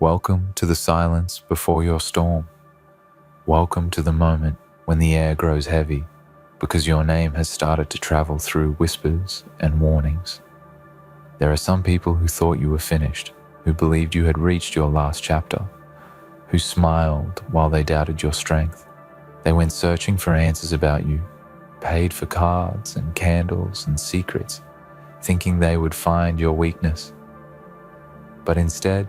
Welcome to the silence before your storm. Welcome to the moment when the air grows heavy because your name has started to travel through whispers and warnings. There are some people who thought you were finished, who believed you had reached your last chapter, who smiled while they doubted your strength. They went searching for answers about you, paid for cards and candles and secrets, thinking they would find your weakness. But instead,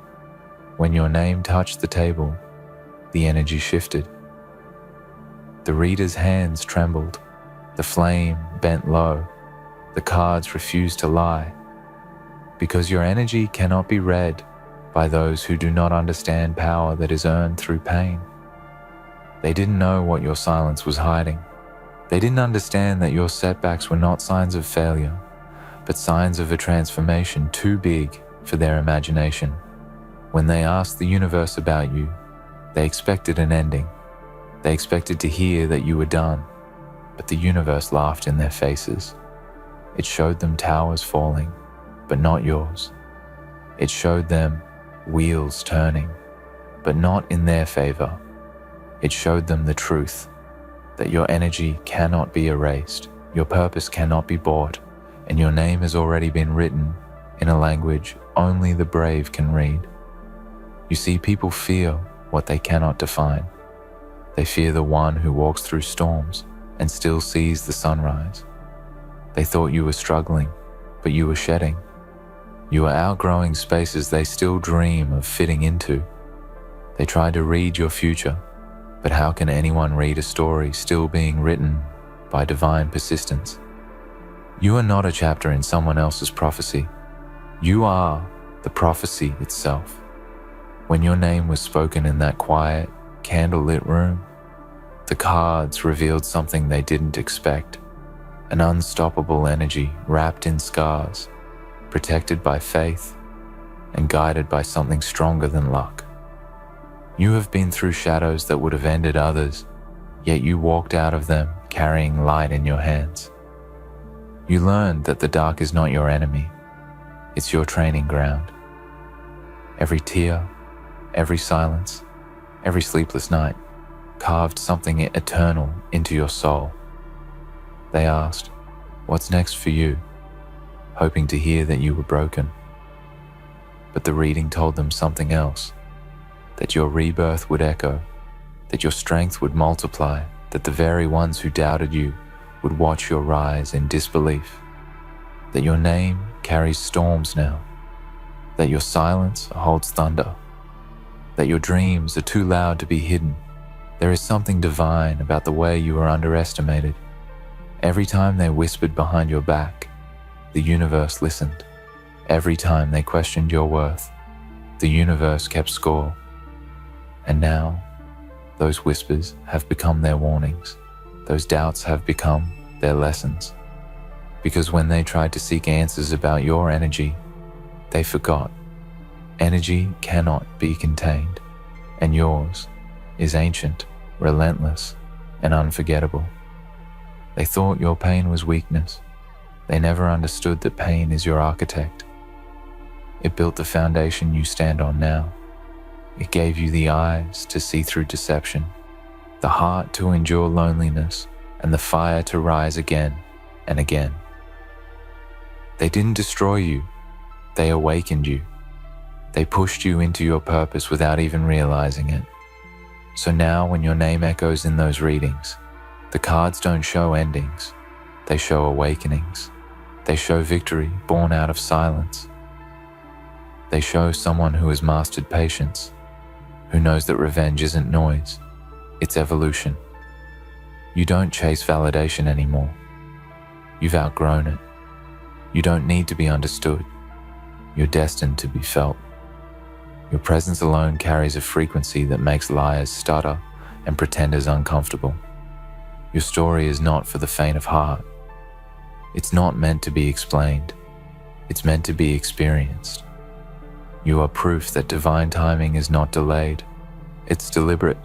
when your name touched the table, the energy shifted. The reader's hands trembled, the flame bent low, the cards refused to lie, because your energy cannot be read by those who do not understand power that is earned through pain. They didn't know what your silence was hiding. They didn't understand that your setbacks were not signs of failure, but signs of a transformation too big for their imagination. When they asked the universe about you, they expected an ending. They expected to hear that you were done, but the universe laughed in their faces. It showed them towers falling, but not yours. It showed them wheels turning, but not in their favor. It showed them the truth, that your energy cannot be erased, your purpose cannot be bought, and your name has already been written in a language only the brave can read. You see, people fear what they cannot define. They fear the one who walks through storms and still sees the sunrise. They thought you were struggling, but you were shedding. You were outgrowing spaces they still dream of fitting into. They tried to read your future, but how can anyone read a story still being written by divine persistence? You are not a chapter in someone else's prophecy. You are the prophecy itself. When your name was spoken in that quiet, candlelit room, the cards revealed something they didn't expect. An unstoppable energy wrapped in scars, protected by faith, and guided by something stronger than luck. You have been through shadows that would have ended others, yet you walked out of them carrying light in your hands. You learned that the dark is not your enemy, it's your training ground. Every tear, every silence, every sleepless night carved something eternal into your soul. They asked, "What's next for you?" hoping to hear that you were broken. But the reading told them something else, that your rebirth would echo, that your strength would multiply, that the very ones who doubted you would watch your rise in disbelief, that your name carries storms now, that your silence holds thunder, that your dreams are too loud to be hidden. There is something divine about the way you were underestimated. Every time they whispered behind your back, the universe listened. Every time they questioned your worth, the universe kept score. And now, those whispers have become their warnings. Those doubts have become their lessons. Because when they tried to seek answers about your energy, they forgot. Energy cannot be contained, and yours is ancient, relentless, and unforgettable. They thought your pain was weakness. They never understood that pain is your architect. It built the foundation you stand on now. It gave you the eyes to see through deception, the heart to endure loneliness, and the fire to rise again and again. They didn't destroy you, they awakened you. They pushed you into your purpose without even realizing it. So now when your name echoes in those readings, the cards don't show endings, they show awakenings. They show victory born out of silence. They show someone who has mastered patience, who knows that revenge isn't noise, it's evolution. You don't chase validation anymore. You've outgrown it. You don't need to be understood. You're destined to be felt. Your presence alone carries a frequency that makes liars stutter and pretenders uncomfortable. Your story is not for the faint of heart. It's not meant to be explained. It's meant to be experienced. You are proof that divine timing is not delayed. It's deliberate.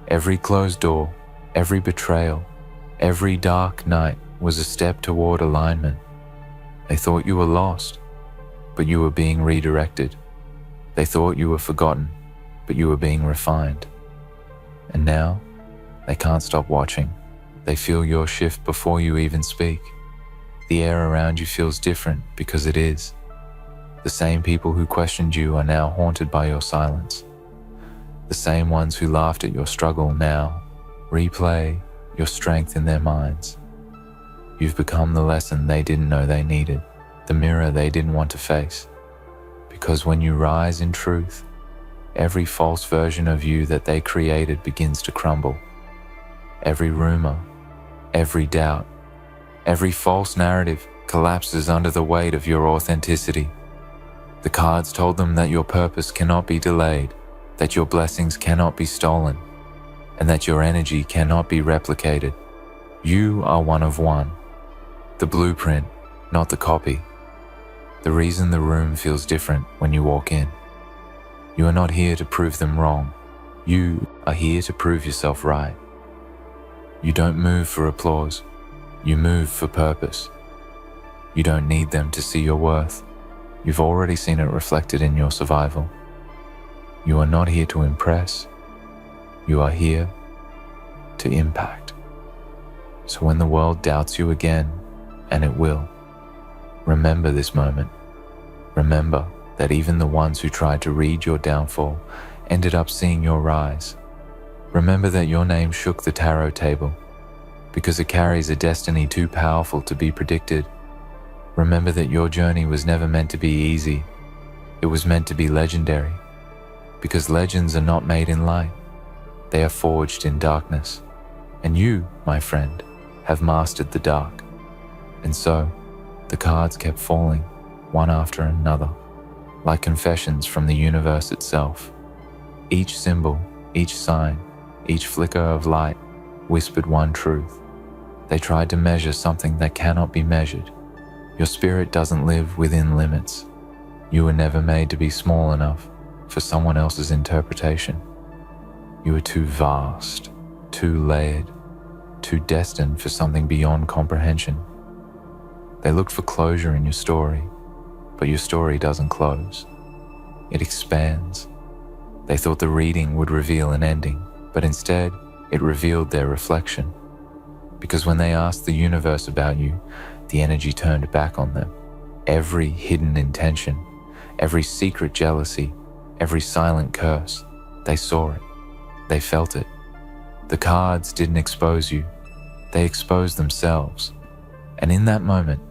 Every closed door, every betrayal, every dark night was a step toward alignment. They thought you were lost, but you were being redirected. They thought you were forgotten, but you were being refined. And now, they can't stop watching. They feel your shift before you even speak. The air around you feels different because it is. The same people who questioned you are now haunted by your silence. The same ones who laughed at your struggle now replay your strength in their minds. You've become the lesson they didn't know they needed, the mirror they didn't want to face. Because when you rise in truth, every false version of you that they created begins to crumble. Every rumor, every doubt, every false narrative collapses under the weight of your authenticity. The cards told them that your purpose cannot be delayed, that your blessings cannot be stolen, and that your energy cannot be replicated. You are one of one. The blueprint, not the copy. The reason the room feels different when you walk in. You are not here to prove them wrong. You are here to prove yourself right. You don't move for applause. You move for purpose. You don't need them to see your worth. You've already seen it reflected in your survival. You are not here to impress. You are here to impact. So when the world doubts you again, and it will, remember this moment. Remember that even the ones who tried to read your downfall ended up seeing your rise. Remember that your name shook the tarot table because it carries a destiny too powerful to be predicted. Remember that your journey was never meant to be easy. It was meant to be legendary, because legends are not made in light. They are forged in darkness. And you, my friend, have mastered the dark. And so, the cards kept falling, one after another, like confessions from the universe itself. Each symbol, each sign, each flicker of light whispered one truth. They tried to measure something that cannot be measured. Your spirit doesn't live within limits. You were never made to be small enough for someone else's interpretation. You are too vast, too layered, too destined for something beyond comprehension. They looked for closure in your story, but your story doesn't close. It expands. They thought the reading would reveal an ending, but instead, it revealed their reflection. Because when they asked the universe about you, the energy turned back on them. Every hidden intention, every secret jealousy, every silent curse, they saw it. They felt it. The cards didn't expose you. They exposed themselves. And in that moment,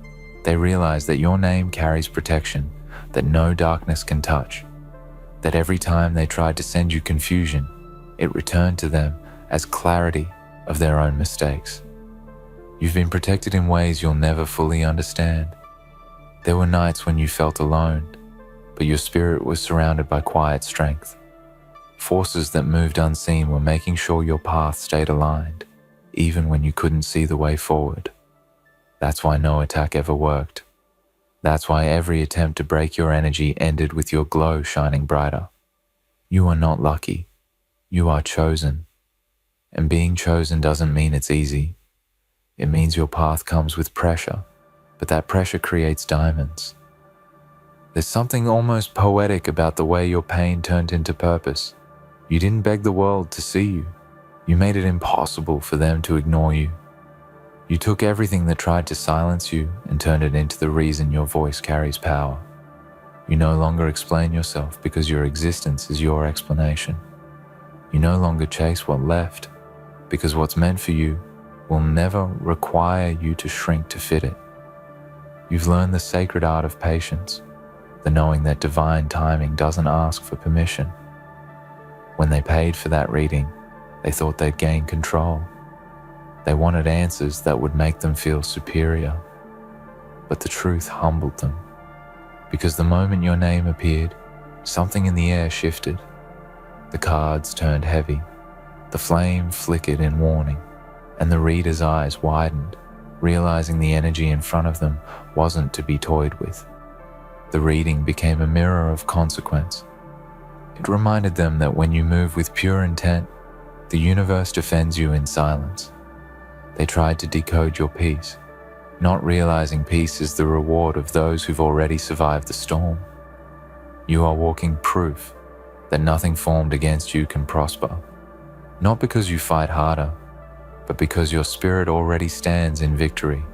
they realized that your name carries protection that no darkness can touch. That every time they tried to send you confusion, it returned to them as clarity of their own mistakes. You've been protected in ways you'll never fully understand. There were nights when you felt alone, but your spirit was surrounded by quiet strength. Forces that moved unseen were making sure your path stayed aligned, even when you couldn't see the way forward. That's why no attack ever worked. That's why every attempt to break your energy ended with your glow shining brighter. You are not lucky. You are chosen. And being chosen doesn't mean it's easy. It means your path comes with pressure, but that pressure creates diamonds. There's something almost poetic about the way your pain turned into purpose. You didn't beg the world to see you. You made it impossible for them to ignore you. You took everything that tried to silence you and turned it into the reason your voice carries power. You no longer explain yourself because your existence is your explanation. You no longer chase what left because what's meant for you will never require you to shrink to fit it. You've learned the sacred art of patience, the knowing that divine timing doesn't ask for permission. When they paid for that reading, they thought they'd gain control. They wanted answers that would make them feel superior. But the truth humbled them, because the moment your name appeared, something in the air shifted. The cards turned heavy, the flame flickered in warning, and the reader's eyes widened, realizing the energy in front of them wasn't to be toyed with. The reading became a mirror of consequence. It reminded them that when you move with pure intent, the universe defends you in silence. They tried to decode your peace, not realizing peace is the reward of those who've already survived the storm. You are walking proof that nothing formed against you can prosper, not because you fight harder, but because your spirit already stands in victory.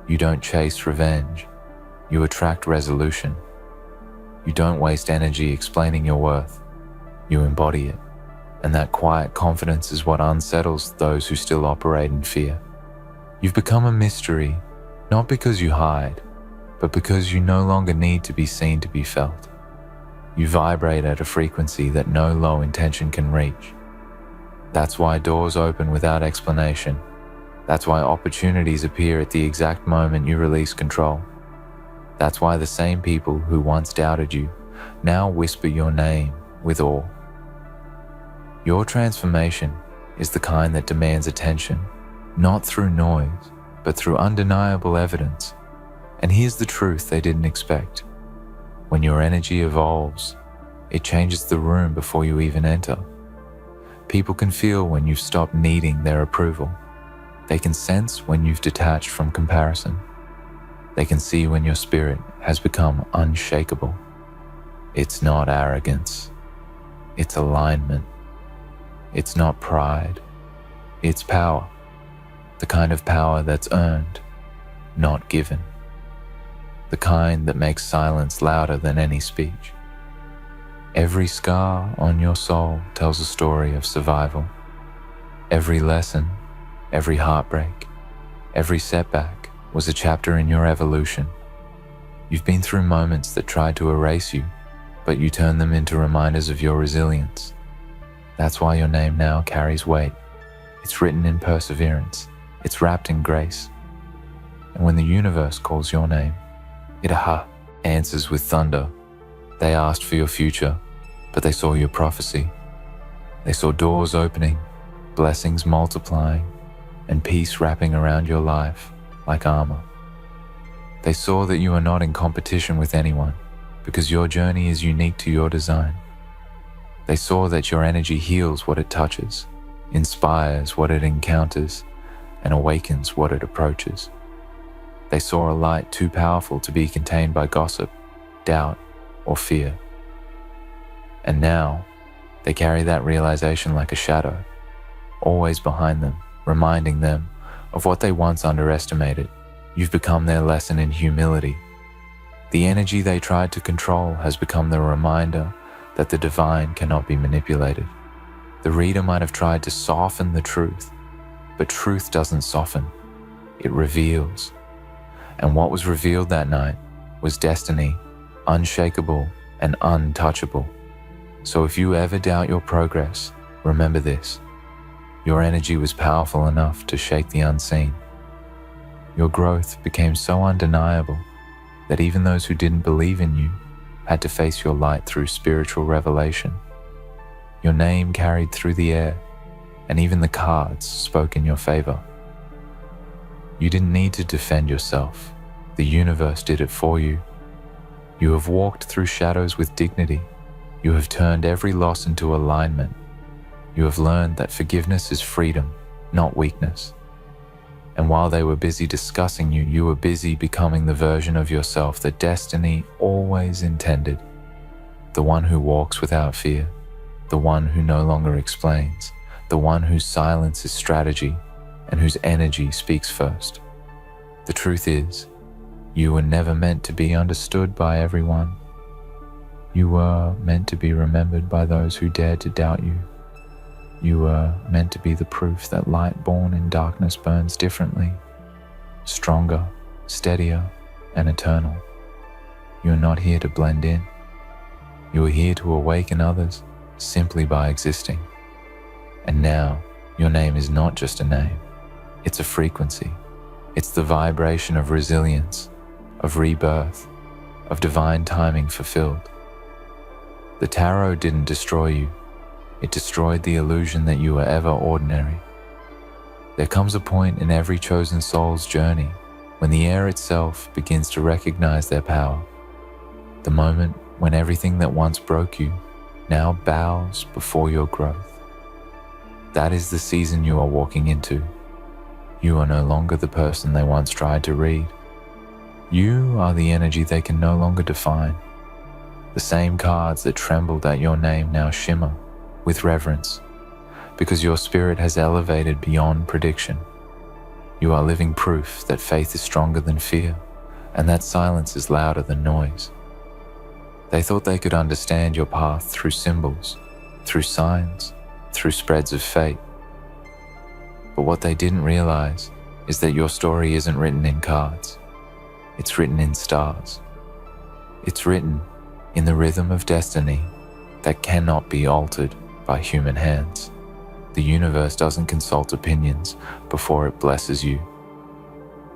You don't chase revenge, you attract resolution. You don't waste energy explaining your worth, you embody it. And that quiet confidence is what unsettles those who still operate in fear. You've become a mystery, not because you hide, but because you no longer need to be seen to be felt. You vibrate at a frequency that no low intention can reach. That's why doors open without explanation. That's why opportunities appear at the exact moment you release control. That's why the same people who once doubted you now whisper your name with awe. Your transformation is the kind that demands attention, not through noise, but through undeniable evidence. And here's the truth they didn't expect. When your energy evolves, it changes the room before you even enter. People can feel when you've stopped needing their approval. They can sense when you've detached from comparison. They can see when your spirit has become unshakable. It's not arrogance. It's alignment. It's not pride. It's power. The kind of power that's earned, not given. The kind that makes silence louder than any speech. Every scar on your soul tells a story of survival. Every lesson, every heartbreak, every setback was a chapter in your evolution. You've been through moments that tried to erase you, but you turned them into reminders of your resilience. That's why your name now carries weight. It's written in perseverance. It's wrapped in grace. And when the universe calls your name, it answers with thunder. They asked for your future, but they saw your prophecy. They saw doors opening, blessings multiplying, and peace wrapping around your life like armor. They saw that you are not in competition with anyone because your journey is unique to your design. They saw that your energy heals what it touches, inspires what it encounters, and awakens what it approaches. They saw a light too powerful to be contained by gossip, doubt, or fear. And now, they carry that realization like a shadow, always behind them, reminding them of what they once underestimated. You've become their lesson in humility. The energy they tried to control has become the reminder that the divine cannot be manipulated. The reader might have tried to soften the truth, but truth doesn't soften, it reveals. And what was revealed that night was destiny, unshakable and untouchable. So if you ever doubt your progress, remember this. Your energy was powerful enough to shake the unseen. Your growth became so undeniable that even those who didn't believe in you had to face your light through spiritual revelation. Your name carried through the air, and even the cards spoke in your favor. You didn't need to defend yourself. The universe did it for you. You have walked through shadows with dignity. You have turned every loss into alignment. You have learned that forgiveness is freedom, not weakness. And while they were busy discussing you, you were busy becoming the version of yourself that destiny always intended. The one who walks without fear, the one who no longer explains, the one whose silence is strategy and whose energy speaks first. The truth is, you were never meant to be understood by everyone. You were meant to be remembered by those who dared to doubt you. You were meant to be the proof that light born in darkness burns differently, stronger, steadier, and eternal. You are not here to blend in. You are here to awaken others simply by existing. And now, your name is not just a name. It's a frequency. It's the vibration of resilience, of rebirth, of divine timing fulfilled. The tarot didn't destroy you. It destroyed the illusion that you were ever ordinary. There comes a point in every chosen soul's journey when the air itself begins to recognize their power. The moment when everything that once broke you now bows before your growth. That is the season you are walking into. You are no longer the person they once tried to read. You are the energy they can no longer define. The same cards that trembled at your name now shimmer with reverence, because your spirit has elevated beyond prediction. You are living proof that faith is stronger than fear, and that silence is louder than noise. They thought they could understand your path through symbols, through signs, through spreads of fate. But what they didn't realize is that your story isn't written in cards. It's written in stars. It's written in the rhythm of destiny that cannot be altered by human hands. The universe doesn't consult opinions before it blesses you.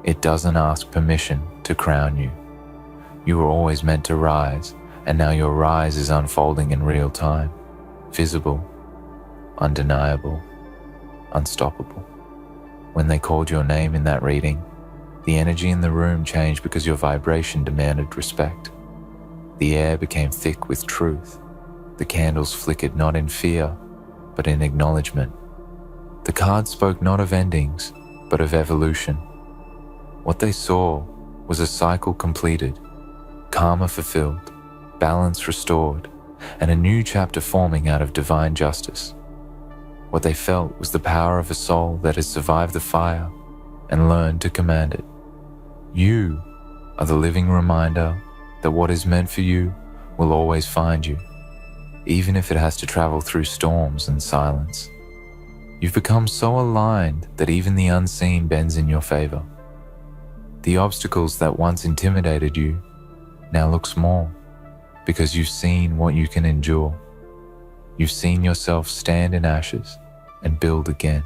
It doesn't ask permission to crown you. You were always meant to rise, and now your rise is unfolding in real time, visible, undeniable, unstoppable. When they called your name in that reading, the energy in the room changed because your vibration demanded respect. The air became thick with truth. The candles flickered not in fear, but in acknowledgement. The cards spoke not of endings, but of evolution. What they saw was a cycle completed, karma fulfilled, balance restored, and a new chapter forming out of divine justice. What they felt was the power of a soul that has survived the fire and learned to command it. You are the living reminder that what is meant for you will always find you, even if it has to travel through storms and silence. You've become so aligned that even the unseen bends in your favor. The obstacles that once intimidated you now look small because you've seen what you can endure. You've seen yourself stand in ashes and build again.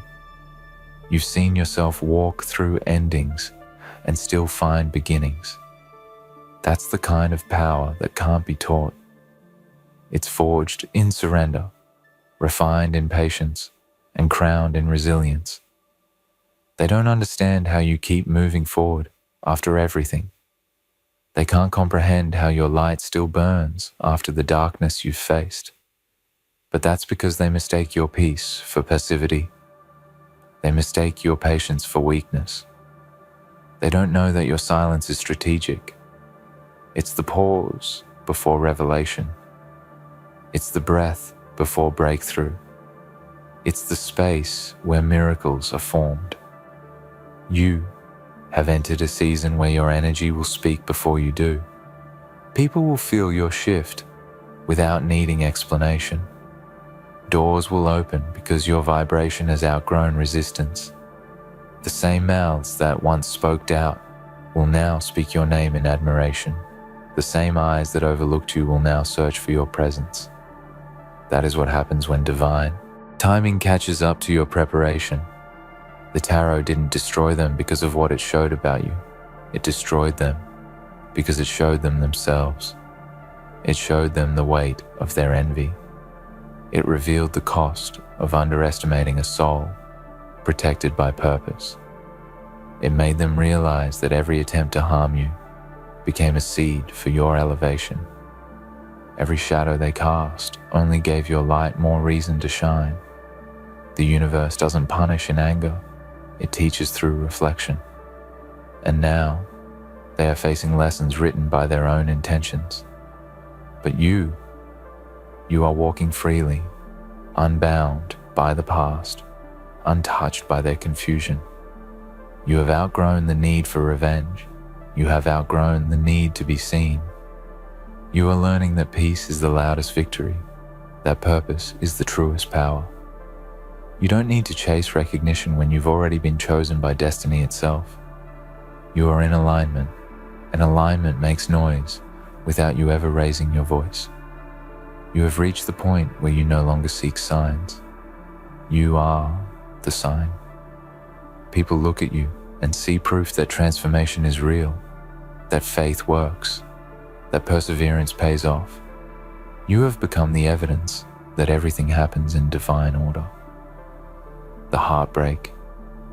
You've seen yourself walk through endings and still find beginnings. That's the kind of power that can't be taught. It's forged in surrender, refined in patience, and crowned in resilience. They don't understand how you keep moving forward after everything. They can't comprehend how your light still burns after the darkness you've faced. But that's because they mistake your peace for passivity. They mistake your patience for weakness. They don't know that your silence is strategic. It's the pause before revelation. It's the breath before breakthrough. It's the space where miracles are formed. You have entered a season where your energy will speak before you do. People will feel your shift without needing explanation. Doors will open because your vibration has outgrown resistance. The same mouths that once spoke doubt will now speak your name in admiration. The same eyes that overlooked you will now search for your presence. That is what happens when divine timing catches up to your preparation. The tarot didn't destroy them because of what it showed about you. It destroyed them because it showed them themselves. It showed them the weight of their envy. It revealed the cost of underestimating a soul protected by purpose. It made them realize that every attempt to harm you became a seed for your elevation. Every shadow they cast only gave your light more reason to shine. The universe doesn't punish in anger, it teaches through reflection. And now, they are facing lessons written by their own intentions. But you are walking freely, unbound by the past, untouched by their confusion. You have outgrown the need for revenge. You have outgrown the need to be seen. You are learning that peace is the loudest victory, that purpose is the truest power. You don't need to chase recognition when you've already been chosen by destiny itself. You are in alignment, and alignment makes noise without you ever raising your voice. You have reached the point where you no longer seek signs. You are the sign. People look at you and see proof that transformation is real, that faith works, that perseverance pays off. You have become the evidence that everything happens in divine order. The heartbreak,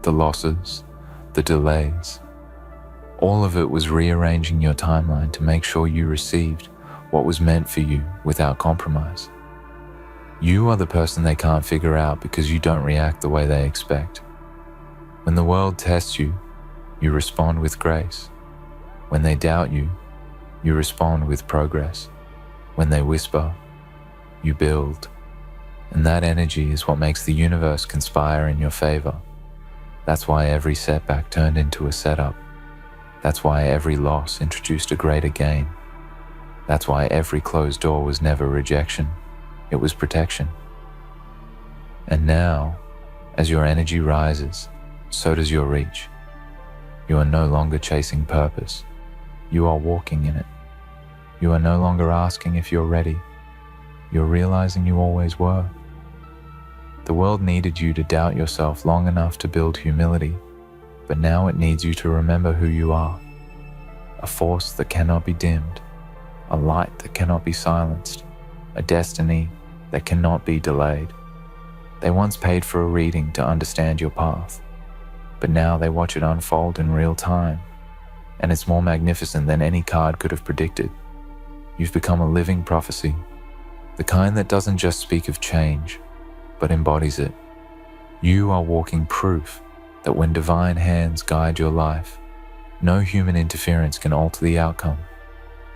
the losses, the delays, all of it was rearranging your timeline to make sure you received what was meant for you without compromise. You are the person they can't figure out because you don't react the way they expect. When the world tests you, you respond with grace. When they doubt you, you respond with progress. When they whisper, you build. And that energy is what makes the universe conspire in your favor. That's why every setback turned into a setup. That's why every loss introduced a greater gain. That's why every closed door was never rejection, it was protection. And now, as your energy rises, so does your reach. You are no longer chasing purpose. You are walking in it. You are no longer asking if you're ready. You're realizing you always were. The world needed you to doubt yourself long enough to build humility, but now it needs you to remember who you are. A force that cannot be dimmed, a light that cannot be silenced, a destiny that cannot be delayed. They once paid for a reading to understand your path, but now they watch it unfold in real time, and it's more magnificent than any card could have predicted. You've become a living prophecy, the kind that doesn't just speak of change, but embodies it. You are walking proof that when divine hands guide your life, no human interference can alter the outcome.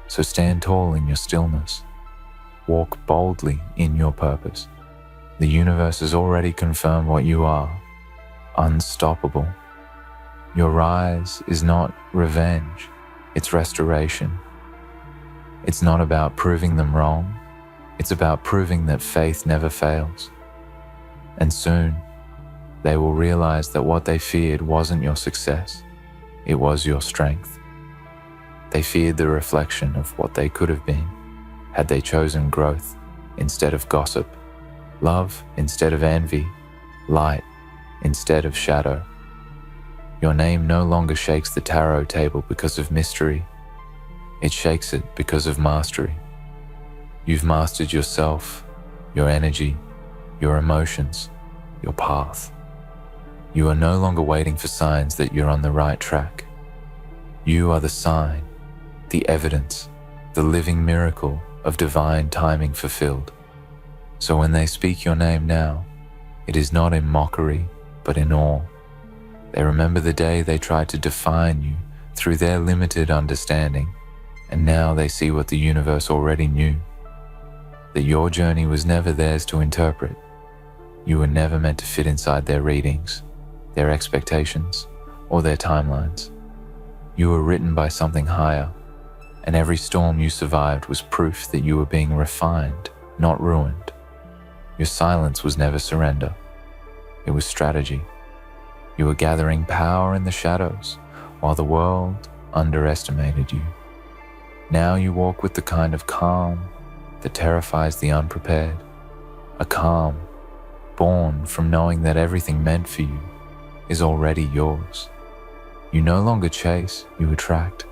So stand tall in your stillness. Walk boldly in your purpose. The universe has already confirmed what you are: unstoppable. Your rise is not revenge, it's restoration. It's not about proving them wrong, it's about proving that faith never fails. And soon, they will realize that what they feared wasn't your success, it was your strength. They feared the reflection of what they could have been had they chosen growth instead of gossip, love instead of envy, light instead of shadow. Your name no longer shakes the tarot table because of mystery. It shakes it because of mastery. You've mastered yourself, your energy, your emotions, your path. You are no longer waiting for signs that you're on the right track. You are the sign, the evidence, the living miracle of divine timing fulfilled. So when they speak your name now, it is not in mockery, but in awe. They remember the day they tried to define you through their limited understanding, and now they see what the universe already knew, that your journey was never theirs to interpret. You were never meant to fit inside their readings, their expectations, or their timelines. You were written by something higher, and every storm you survived was proof that you were being refined, not ruined. Your silence was never surrender. It was strategy. You were gathering power in the shadows, while the world underestimated you. Now you walk with the kind of calm that terrifies the unprepared, a calm born from knowing that everything meant for you is already yours. You no longer chase, you attract.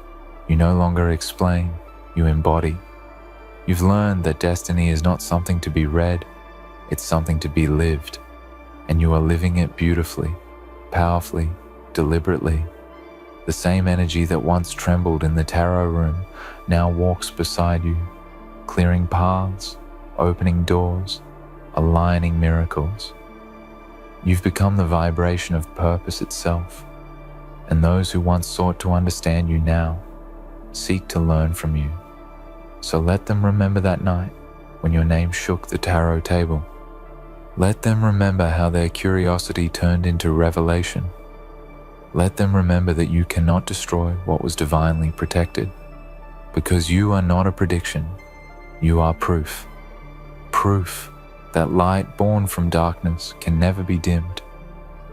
You no longer explain, you embody. You've learned that destiny is not something to be read, it's something to be lived, and you are living it beautifully, powerfully, deliberately. The same energy that once trembled in the tarot room now walks beside you, clearing paths, opening doors, aligning miracles. You've become the vibration of purpose itself, and those who once sought to understand you now seek to learn from you. So let them remember that night when your name shook the tarot table. Let them remember how their curiosity turned into revelation. Let them remember that you cannot destroy what was divinely protected, because you are not a prediction, you are proof. Proof that light born from darkness can never be dimmed.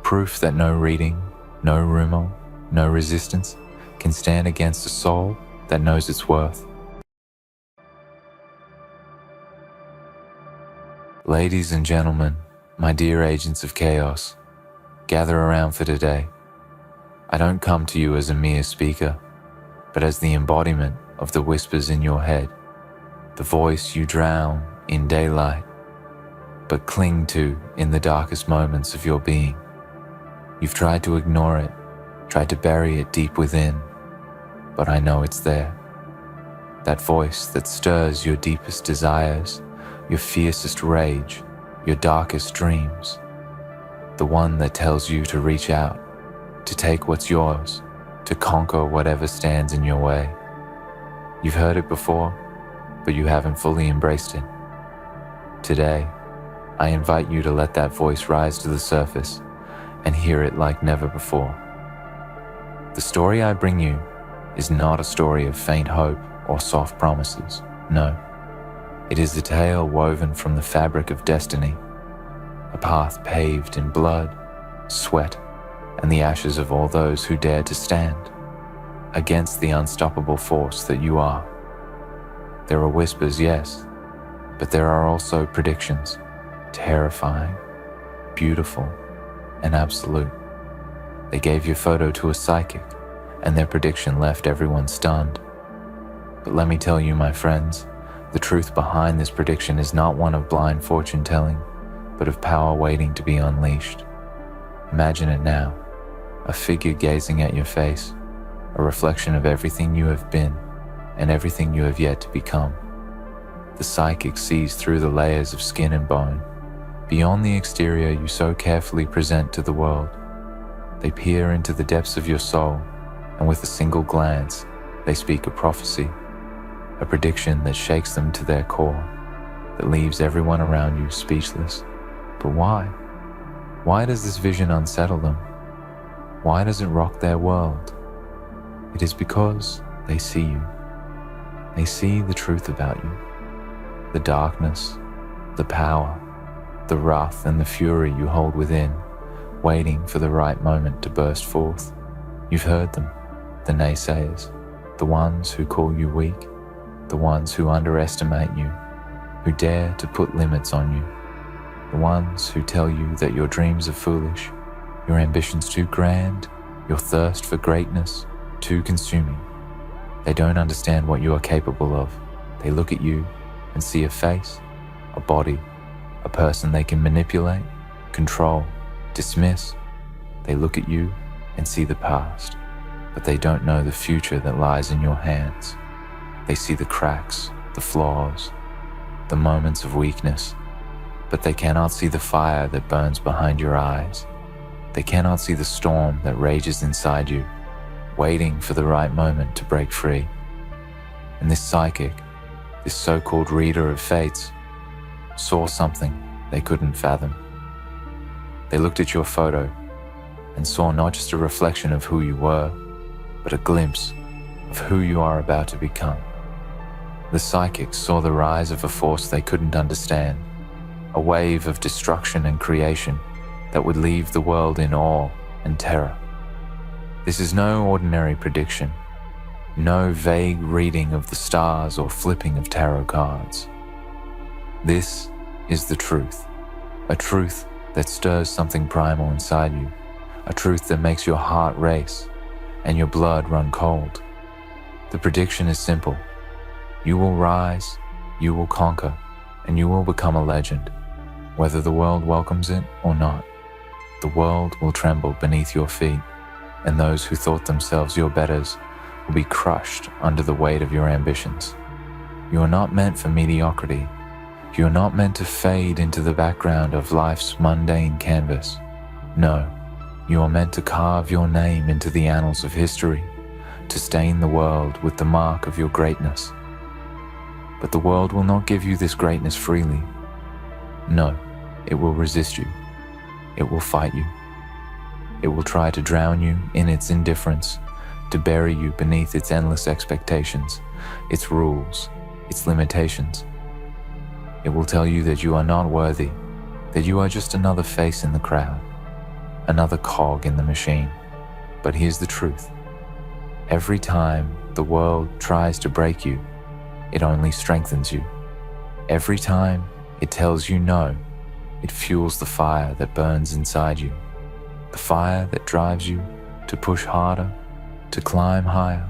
Proof that no reading, no rumor, no resistance can stand against a soul that knows its worth. Ladies and gentlemen, my dear agents of chaos, gather around for today. I don't come to you as a mere speaker, but as the embodiment of the whispers in your head, the voice you drown in daylight, but cling to in the darkest moments of your being. You've tried to ignore it, tried to bury it deep within, but I know it's there. That voice that stirs your deepest desires, your fiercest rage, your darkest dreams. The one that tells you to reach out, to take what's yours, to conquer whatever stands in your way. You've heard it before, but you haven't fully embraced it. Today, I invite you to let that voice rise to the surface and hear it like never before. The story I bring you is not a story of faint hope or soft promises. No, it is a tale woven from the fabric of destiny, a path paved in blood, sweat, and the ashes of all those who dare to stand against the unstoppable force that you are. There are whispers, yes, but there are also predictions, terrifying, beautiful, and absolute. They gave your photo to a psychic, and their prediction left everyone stunned. But let me tell you, my friends, the truth behind this prediction is not one of blind fortune telling, but of power waiting to be unleashed. Imagine it now, a figure gazing at your face, a reflection of everything you have been and everything you have yet to become. The psychic sees through the layers of skin and bone, beyond the exterior you so carefully present to the world. They peer into the depths of your soul, and with a single glance, they speak a prophecy, a prediction that shakes them to their core, that leaves everyone around you speechless. But why? Why does this vision unsettle them? Why does it rock their world? It is because they see you. They see the truth about you, the darkness, the power, the wrath and the fury you hold within, waiting for the right moment to burst forth. You've heard them, the naysayers, the ones who call you weak, the ones who underestimate you, who dare to put limits on you, the ones who tell you that your dreams are foolish, your ambitions too grand, your thirst for greatness too consuming. They don't understand what you are capable of. They look at you and see a face, a body, a person they can manipulate, control, dismiss. They look at you and see the past, but they don't know the future that lies in your hands. They see the cracks, the flaws, the moments of weakness, but they cannot see the fire that burns behind your eyes. They cannot see the storm that rages inside you, waiting for the right moment to break free. And this psychic, this so-called reader of fates, saw something they couldn't fathom. They looked at your photo and saw not just a reflection of who you were, but a glimpse of who you are about to become. The psychic saw the rise of a force they couldn't understand, a wave of destruction and creation that would leave the world in awe and terror. This is no ordinary prediction, no vague reading of the stars or flipping of tarot cards. This is the truth, a truth that stirs something primal inside you, a truth that makes your heart race and your blood run cold. The prediction is simple. You will rise, you will conquer, and you will become a legend, whether the world welcomes it or not. The world will tremble beneath your feet, and those who thought themselves your betters will be crushed under the weight of your ambitions. You are not meant for mediocrity. You are not meant to fade into the background of life's mundane canvas. No, you are meant to carve your name into the annals of history, to stain the world with the mark of your greatness. But the world will not give you this greatness freely. No, it will resist you. It will fight you. It will try to drown you in its indifference, to bury you beneath its endless expectations, its rules, its limitations. It will tell you that you are not worthy, that you are just another face in the crowd, another cog in the machine. But here's the truth. Every time the world tries to break you, it only strengthens you. Every time it tells you no, it fuels the fire that burns inside you, the fire that drives you to push harder, to climb higher,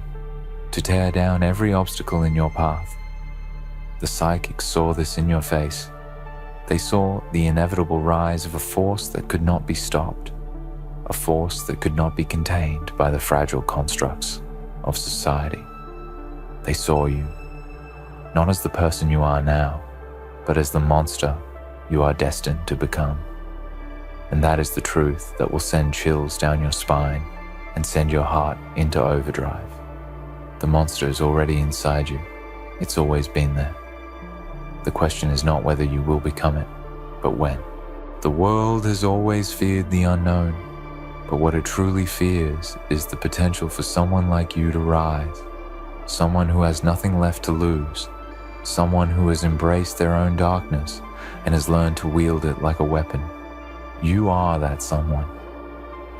to tear down every obstacle in your path. The psychics saw this in your face. They saw the inevitable rise of a force that could not be stopped, a force that could not be contained by the fragile constructs of society. They saw you, not as the person you are now, but as the monster you are destined to become. And that is the truth that will send chills down your spine and send your heart into overdrive. The monster is already inside you, It's always been there. The question is not whether you will become it, but when. The world has always feared the unknown, but what it truly fears is the potential for someone like you to rise, someone who has nothing left to lose, someone who has embraced their own darkness and has learned to wield it like a weapon. You are that someone.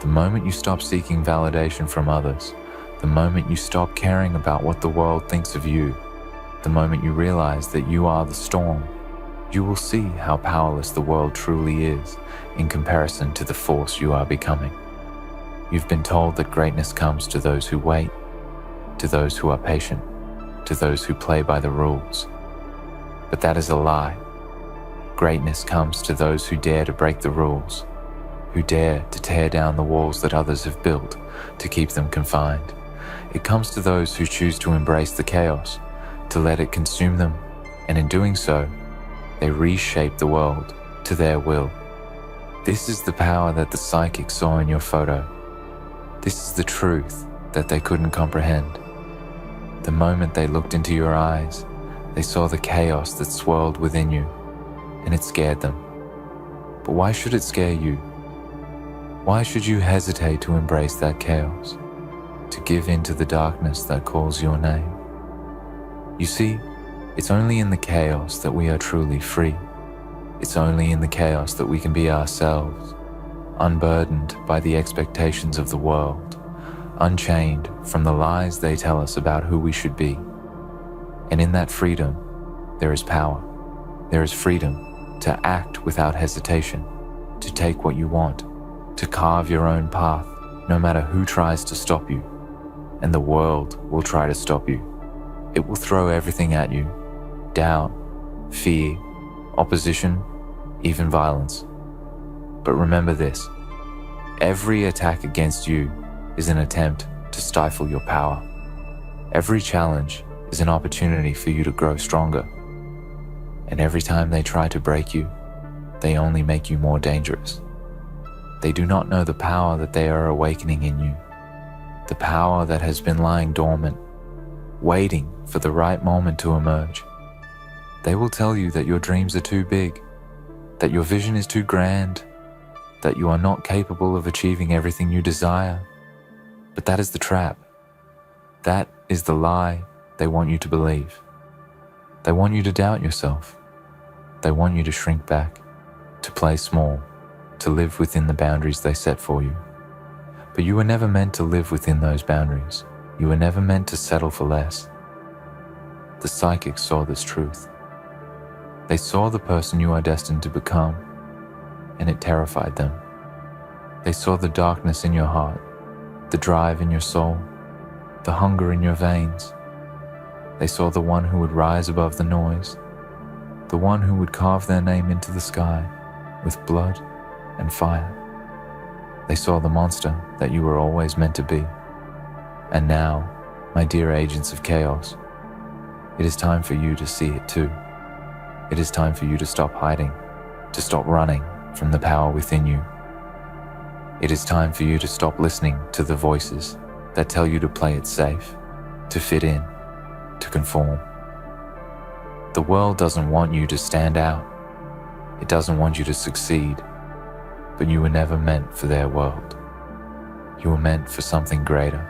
The moment you stop seeking validation from others, the moment you stop caring about what the world thinks of you, the moment you realize that you are the storm, you will see how powerless the world truly is in comparison to the force you are becoming. You've been told that greatness comes to those who wait, to those who are patient, to those who play by the rules. But that is a lie. Greatness comes to those who dare to break the rules, who dare to tear down the walls that others have built to keep them confined. It comes to those who choose to embrace the chaos, to let it consume them, and in doing so, they reshape the world to their will. This is the power that the psychic saw in your photo. This is the truth that they couldn't comprehend. The moment they looked into your eyes, they saw the chaos that swirled within you, and it scared them. But why should it scare you? Why should you hesitate to embrace that chaos, to give in to the darkness that calls your name? You see, it's only in the chaos that we are truly free. It's only in the chaos that we can be ourselves, unburdened by the expectations of the world, unchained from the lies they tell us about who we should be. And in that freedom, there is power. There is freedom to act without hesitation, to take what you want, to carve your own path, no matter who tries to stop you. And the world will try to stop you. It will throw everything at you: doubt, fear, opposition, even violence. But remember this: every attack against you is an attempt to stifle your power. Every challenge is an opportunity for you to grow stronger. And every time they try to break you, they only make you more dangerous. They do not know the power that they are awakening in you, the power that has been lying dormant, waiting for the right moment to emerge. They will tell you that your dreams are too big, that your vision is too grand, that you are not capable of achieving everything you desire. But that is the trap. That is the lie they want you to believe. They want you to doubt yourself. They want you to shrink back, to play small, to live within the boundaries they set for you. But you were never meant to live within those boundaries. You were never meant to settle for less. The psychics saw this truth. They saw the person you are destined to become, and it terrified them. They saw the darkness in your heart, the drive in your soul, the hunger in your veins. They saw the one who would rise above the noise, the one who would carve their name into the sky with blood and fire. They saw the monster that you were always meant to be. And now, my dear agents of chaos, it is time for you to see it too. It is time for you to stop hiding, to stop running from the power within you. It is time for you to stop listening to the voices that tell you to play it safe, to fit in, to conform. The world doesn't want you to stand out. It doesn't want you to succeed, but you were never meant for their world. You were meant for something greater.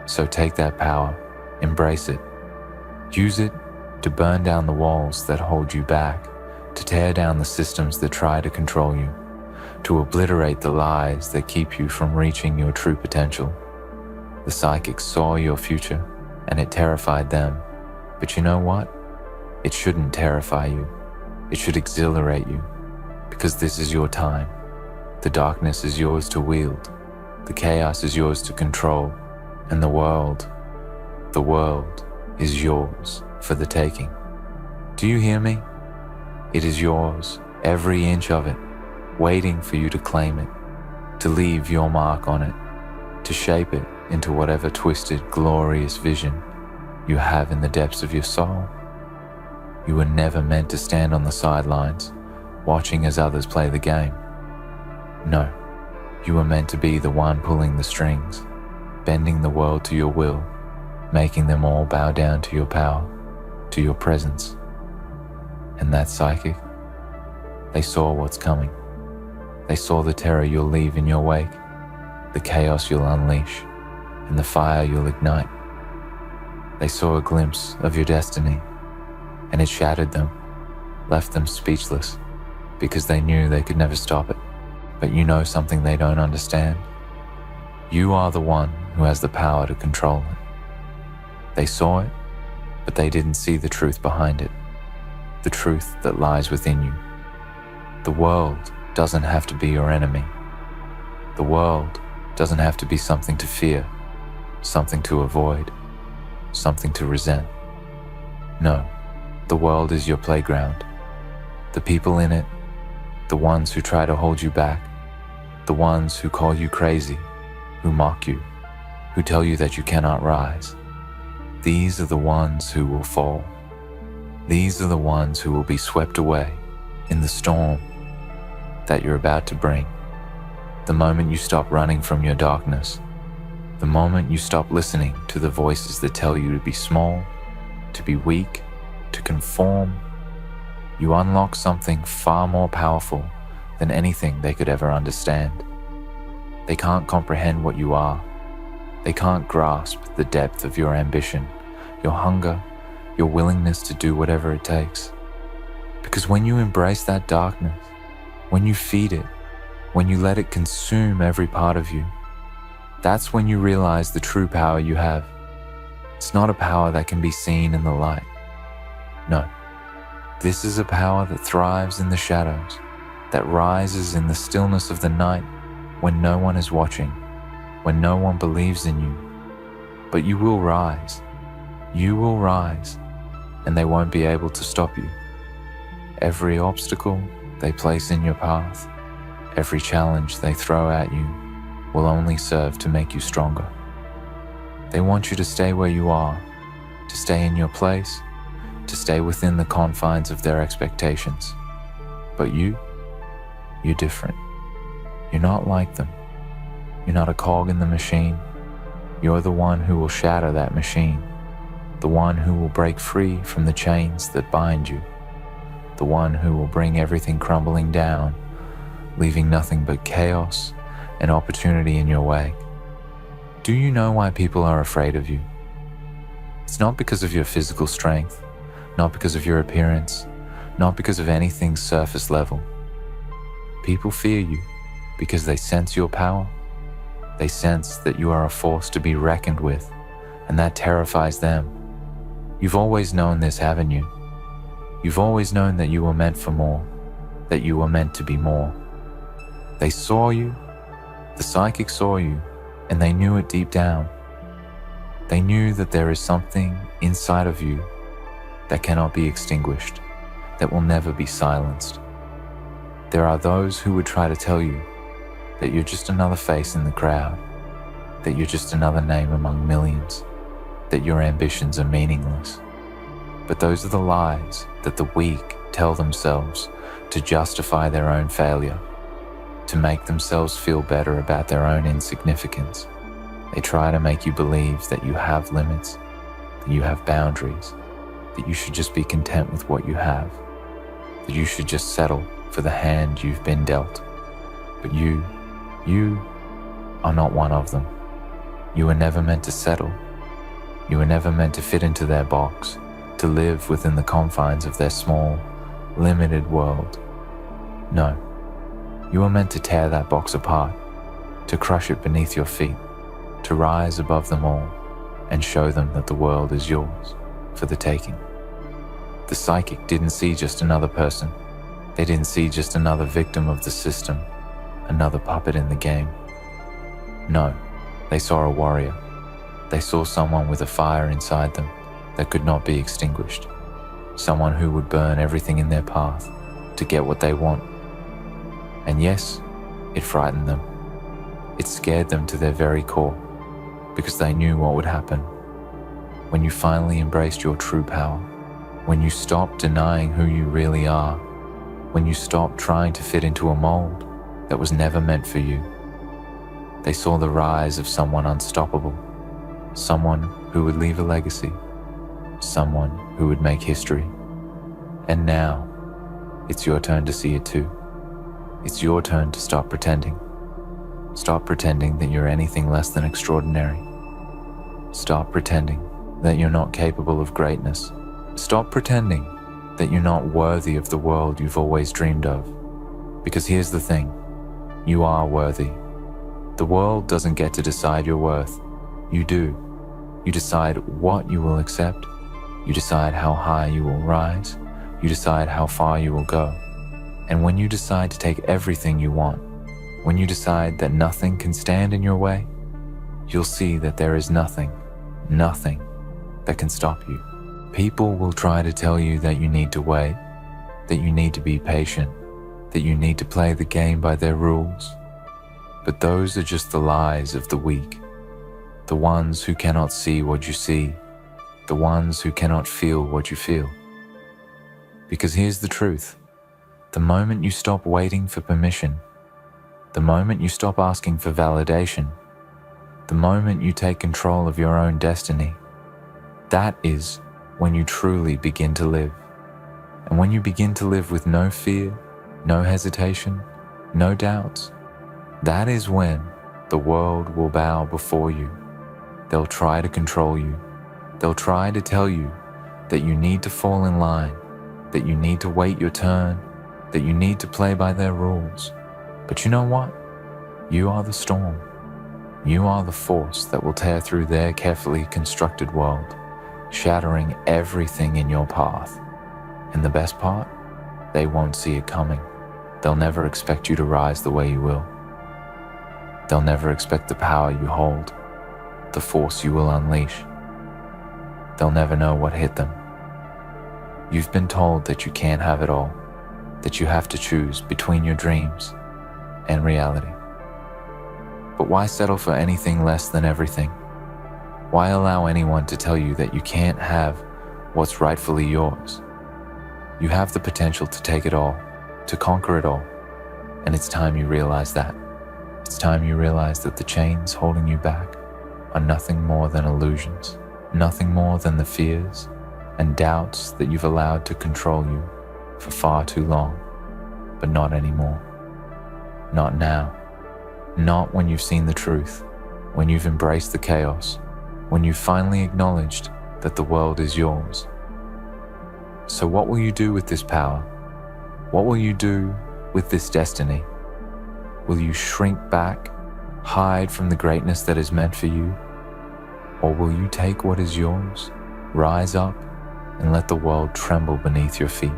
So take that power, embrace it, use it to burn down the walls that hold you back, to tear down the systems that try to control you, to obliterate the lies that keep you from reaching your true potential. The psychics saw your future and it terrified them. But you know what? It shouldn't terrify you. It should exhilarate you, because this is your time. The darkness is yours to wield. The chaos is yours to control. And the world is yours for the taking. Do you hear me? It is yours, every inch of it, waiting for you to claim it, to leave your mark on it, to shape it into whatever twisted, glorious vision you have in the depths of your soul. You were never meant to stand on the sidelines, watching as others play the game. No, you were meant to be the one pulling the strings, bending the world to your will, making them all bow down to your power. to your presence. And that psychic, they saw what's coming. They saw the terror you'll leave in your wake, the chaos you'll unleash, and the fire you'll ignite. They saw a glimpse of your destiny, and it shattered them, left them speechless, because they knew they could never stop it. But you know something they don't understand. You are the one who has the power to control it. They saw it, but they didn't see the truth behind it, the truth that lies within you. The world doesn't have to be your enemy. The world doesn't have to be something to fear, something to avoid, something to resent. No, the world is your playground. The people in it, the ones who try to hold you back, the ones who call you crazy, who mock you, who tell you that you cannot rise. These are the ones who will fall. These are the ones who will be swept away in the storm that you're about to bring. The moment you stop running from your darkness, the moment you stop listening to the voices that tell you to be small, to be weak, to conform, you unlock something far more powerful than anything they could ever understand. They can't comprehend what you are. They can't grasp the depth of your ambition, your hunger, your willingness to do whatever it takes. Because when you embrace that darkness, when you feed it, when you let it consume every part of you, that's when you realize the true power you have. It's not a power that can be seen in the light. No, this is a power that thrives in the shadows, that rises in the stillness of the night when no one is watching, when no one believes in you. But you will rise. You will rise, and they won't be able to stop you. Every obstacle they place in your path, every challenge they throw at you, will only serve to make you stronger. They want you to stay where you are, to stay in your place, to stay within the confines of their expectations. But you're different. You're not like them. You're not a cog in the machine. You're the one who will shatter that machine, the one who will break free from the chains that bind you, the one who will bring everything crumbling down, leaving nothing but chaos and opportunity in your wake. Do you know why people are afraid of you? It's not because of your physical strength, not because of your appearance, not because of anything surface level. People fear you because they sense your power. They sense that you are a force to be reckoned with, and that terrifies them. You've always known this, haven't you? You've always known that you were meant for more, that you were meant to be more. They saw you, the psychic saw you, and they knew it deep down. They knew that there is something inside of you that cannot be extinguished, that will never be silenced. There are those who would try to tell you that you're just another face in the crowd, that you're just another name among millions, that your ambitions are meaningless. But those are the lies that the weak tell themselves to justify their own failure, to make themselves feel better about their own insignificance. They try to make you believe that you have limits, that you have boundaries, that you should just be content with what you have, that you should just settle for the hand you've been dealt. But you are not one of them. You were never meant to settle. You were never meant to fit into their box, to live within the confines of their small, limited world. No, you were meant to tear that box apart, to crush it beneath your feet, to rise above them all and show them that the world is yours for the taking. The psychic didn't see just another person. They didn't see just another victim of the system, another puppet in the game. No, they saw a warrior. They saw someone with a fire inside them that could not be extinguished, someone who would burn everything in their path to get what they want. And yes, it frightened them. It scared them to their very core, because they knew what would happen. When you finally embraced your true power, when you stopped denying who you really are, when you stopped trying to fit into a mold that was never meant for you, they saw the rise of someone unstoppable, someone who would leave a legacy, someone who would make history. And now, it's your turn to see it too. It's your turn to stop pretending. Stop pretending that you're anything less than extraordinary. Stop pretending that you're not capable of greatness. Stop pretending that you're not worthy of the world you've always dreamed of. Because here's the thing, you are worthy. The world doesn't get to decide your worth. You do. You decide what you will accept. You decide how high you will rise. You decide how far you will go. And when you decide to take everything you want, when you decide that nothing can stand in your way, you'll see that there is nothing that can stop you. People will try to tell you that you need to wait, that you need to be patient, that you need to play the game by their rules. But those are just the lies of the weak, the ones who cannot see what you see, the ones who cannot feel what you feel. Because here's the truth, the moment you stop waiting for permission, the moment you stop asking for validation, the moment you take control of your own destiny, that is when you truly begin to live. And when you begin to live with no fear, no hesitation, no doubts, that is when the world will bow before you. They'll try to control you. They'll try to tell you that you need to fall in line, that you need to wait your turn, that you need to play by their rules. But you know what? You are the storm. You are the force that will tear through their carefully constructed world, shattering everything in your path. And the best part? They won't see it coming. They'll never expect you to rise the way you will. They'll never expect the power you hold, the force you will unleash. They'll never know what hit them. You've been told that you can't have it all, that you have to choose between your dreams and reality. But why settle for anything less than everything? Why allow anyone to tell you that you can't have what's rightfully yours? You have the potential to take it all, to conquer it all, and it's time you realize that. It's time you realize that the chains holding you back are nothing more than illusions, nothing more than the fears and doubts that you've allowed to control you for far too long, but not anymore. Not now. Not when you've seen the truth, when you've embraced the chaos, when you've finally acknowledged that the world is yours. So what will you do with this power? What will you do with this destiny? Will you shrink back, hide from the greatness that is meant for you? Or will you take what is yours, rise up, and let the world tremble beneath your feet?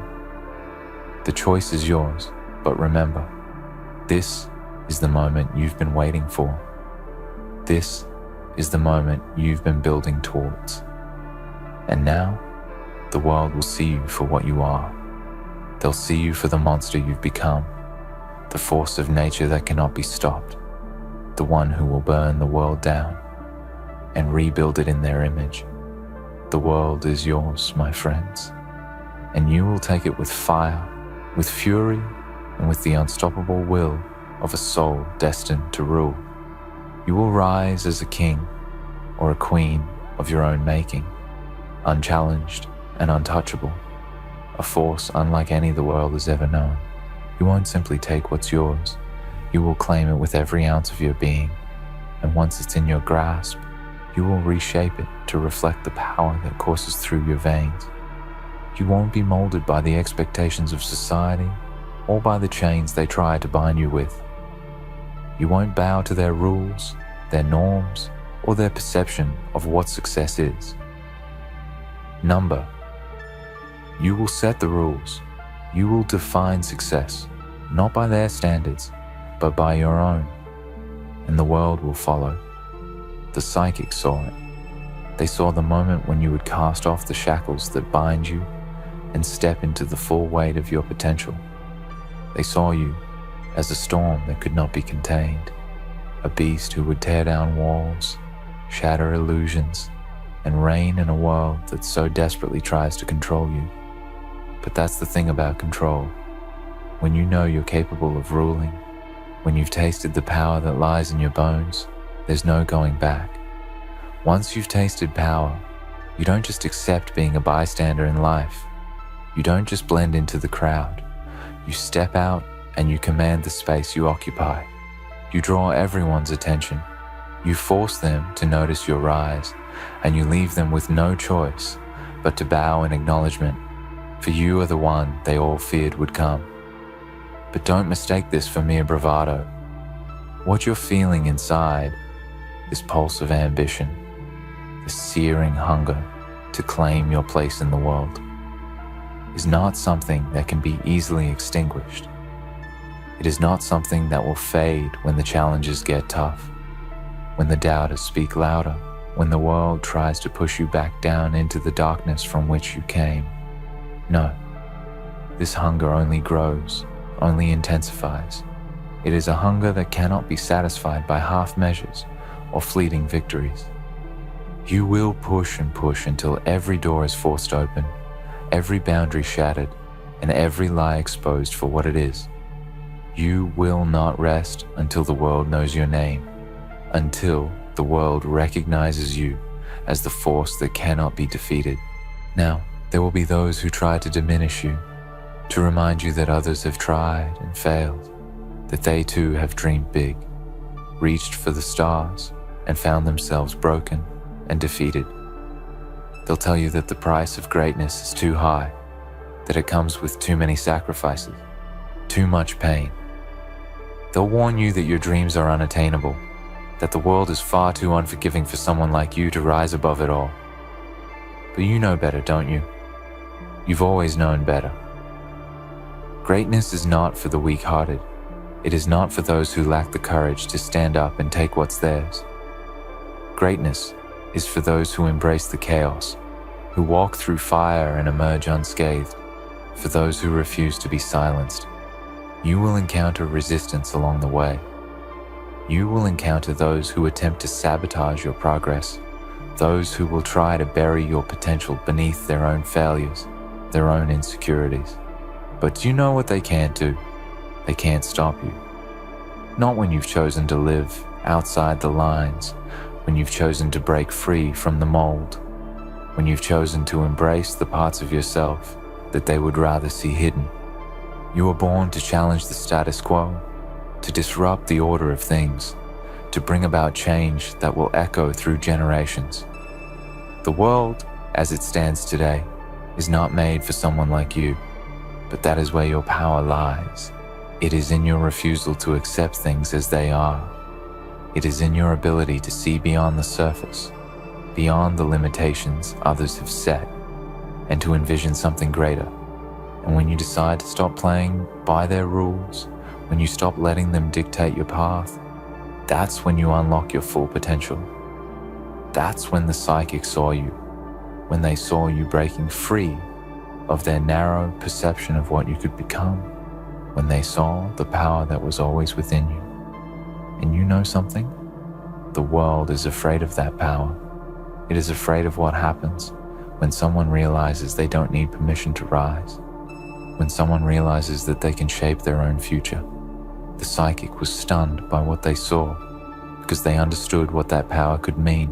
The choice is yours, but remember, this is the moment you've been waiting for. This is the moment you've been building towards. And now, the world will see you for what you are. They'll see you for the monster you've become, the force of nature that cannot be stopped, the one who will burn the world down and rebuild it in their image. The world is yours, my friends, and you will take it with fire, with fury, and with the unstoppable will of a soul destined to rule. You will rise as a king or a queen of your own making, unchallenged and untouchable, a force unlike any the world has ever known. You won't simply take what's yours, you will claim it with every ounce of your being, and once it's in your grasp, you will reshape it to reflect the power that courses through your veins. You won't be molded by the expectations of society or by the chains they try to bind you with. You won't bow to their rules, their norms, or their perception of what success is. Number. You will set the rules. You will define success, not by their standards, but by your own, and the world will follow. The psychics saw it. They saw the moment when you would cast off the shackles that bind you and step into the full weight of your potential. They saw you as a storm that could not be contained, a beast who would tear down walls, shatter illusions, and reign in a world that so desperately tries to control you. But that's the thing about control. When you know you're capable of ruling, when you've tasted the power that lies in your bones, there's no going back. Once you've tasted power, You don't just accept being a bystander in life. You don't just blend into the crowd. You step out and you command the space you occupy. You draw everyone's attention. You force them to notice your rise, and you leave them with no choice but to bow in acknowledgement, for you are the one they all feared would come. But don't mistake this for mere bravado. What you're feeling inside, this pulse of ambition, this searing hunger to claim your place in the world, is not something that can be easily extinguished. It is not something that will fade when the challenges get tough, when the doubters speak louder, when the world tries to push you back down into the darkness from which you came. No, this hunger only grows, only intensifies. It is a hunger that cannot be satisfied by half measures or fleeting victories. You will push and push until every door is forced open, every boundary shattered, and every lie exposed for what it is. You will not rest until the world knows your name, until the world recognizes you as the force that cannot be defeated. Now, there will be those who try to diminish you, to remind you that others have tried and failed, that they too have dreamed big, reached for the stars, and found themselves broken and defeated. They'll tell you that the price of greatness is too high, that it comes with too many sacrifices, too much pain. They'll warn you that your dreams are unattainable, that the world is far too unforgiving for someone like you to rise above it all. But you know better, don't you? You've always known better. Greatness is not for the weak-hearted. It is not for those who lack the courage to stand up and take what's theirs. Greatness is for those who embrace the chaos, who walk through fire and emerge unscathed, for those who refuse to be silenced. You will encounter resistance along the way. You will encounter those who attempt to sabotage your progress, those who will try to bury your potential beneath their own failures, their own insecurities. But do you know what they can't do? They can't stop you. Not when you've chosen to live outside the lines, when you've chosen to break free from the mold, when you've chosen to embrace the parts of yourself that they would rather see hidden. You were born to challenge the status quo, to disrupt the order of things, to bring about change that will echo through generations. The world, as it stands today, is not made for someone like you, but that is where your power lies. It is in your refusal to accept things as they are. It is in your ability to see beyond the surface, beyond the limitations others have set, and to envision something greater. And when you decide to stop playing by their rules, when you stop letting them dictate your path, that's when you unlock your full potential. That's when the psychic saw you, when they saw you breaking free of their narrow perception of what you could become, when they saw the power that was always within you. And you know something? The world is afraid of that power. It is afraid of what happens when someone realizes they don't need permission to rise, when someone realizes that they can shape their own future. The psychic was stunned by what they saw because they understood what that power could mean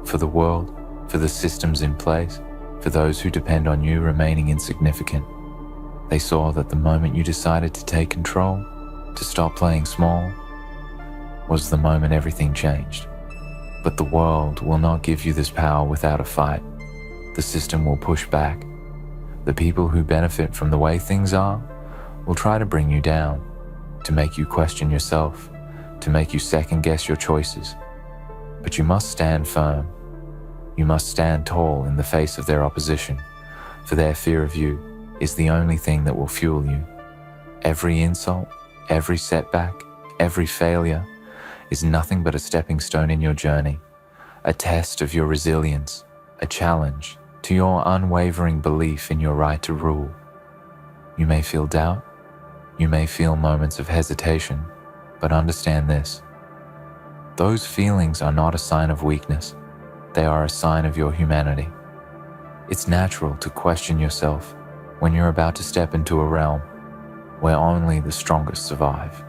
for the world, for the systems in place, for those who depend on you remaining insignificant. They saw that the moment you decided to take control, to stop playing small, was the moment everything changed. But the world will not give you this power without a fight. The system will push back. The people who benefit from the way things are will try to bring you down, to make you question yourself, to make you second-guess your choices. But you must stand firm. You must stand tall in the face of their opposition, for their fear of you is the only thing that will fuel you. Every insult, every setback, every failure is nothing but a stepping stone in your journey, a test of your resilience, a challenge to your unwavering belief in your right to rule. You may feel doubt, you may feel moments of hesitation, but understand this. Those feelings are not a sign of weakness. They are a sign of your humanity. It's natural to question yourself when you're about to step into a realm where only the strongest survive.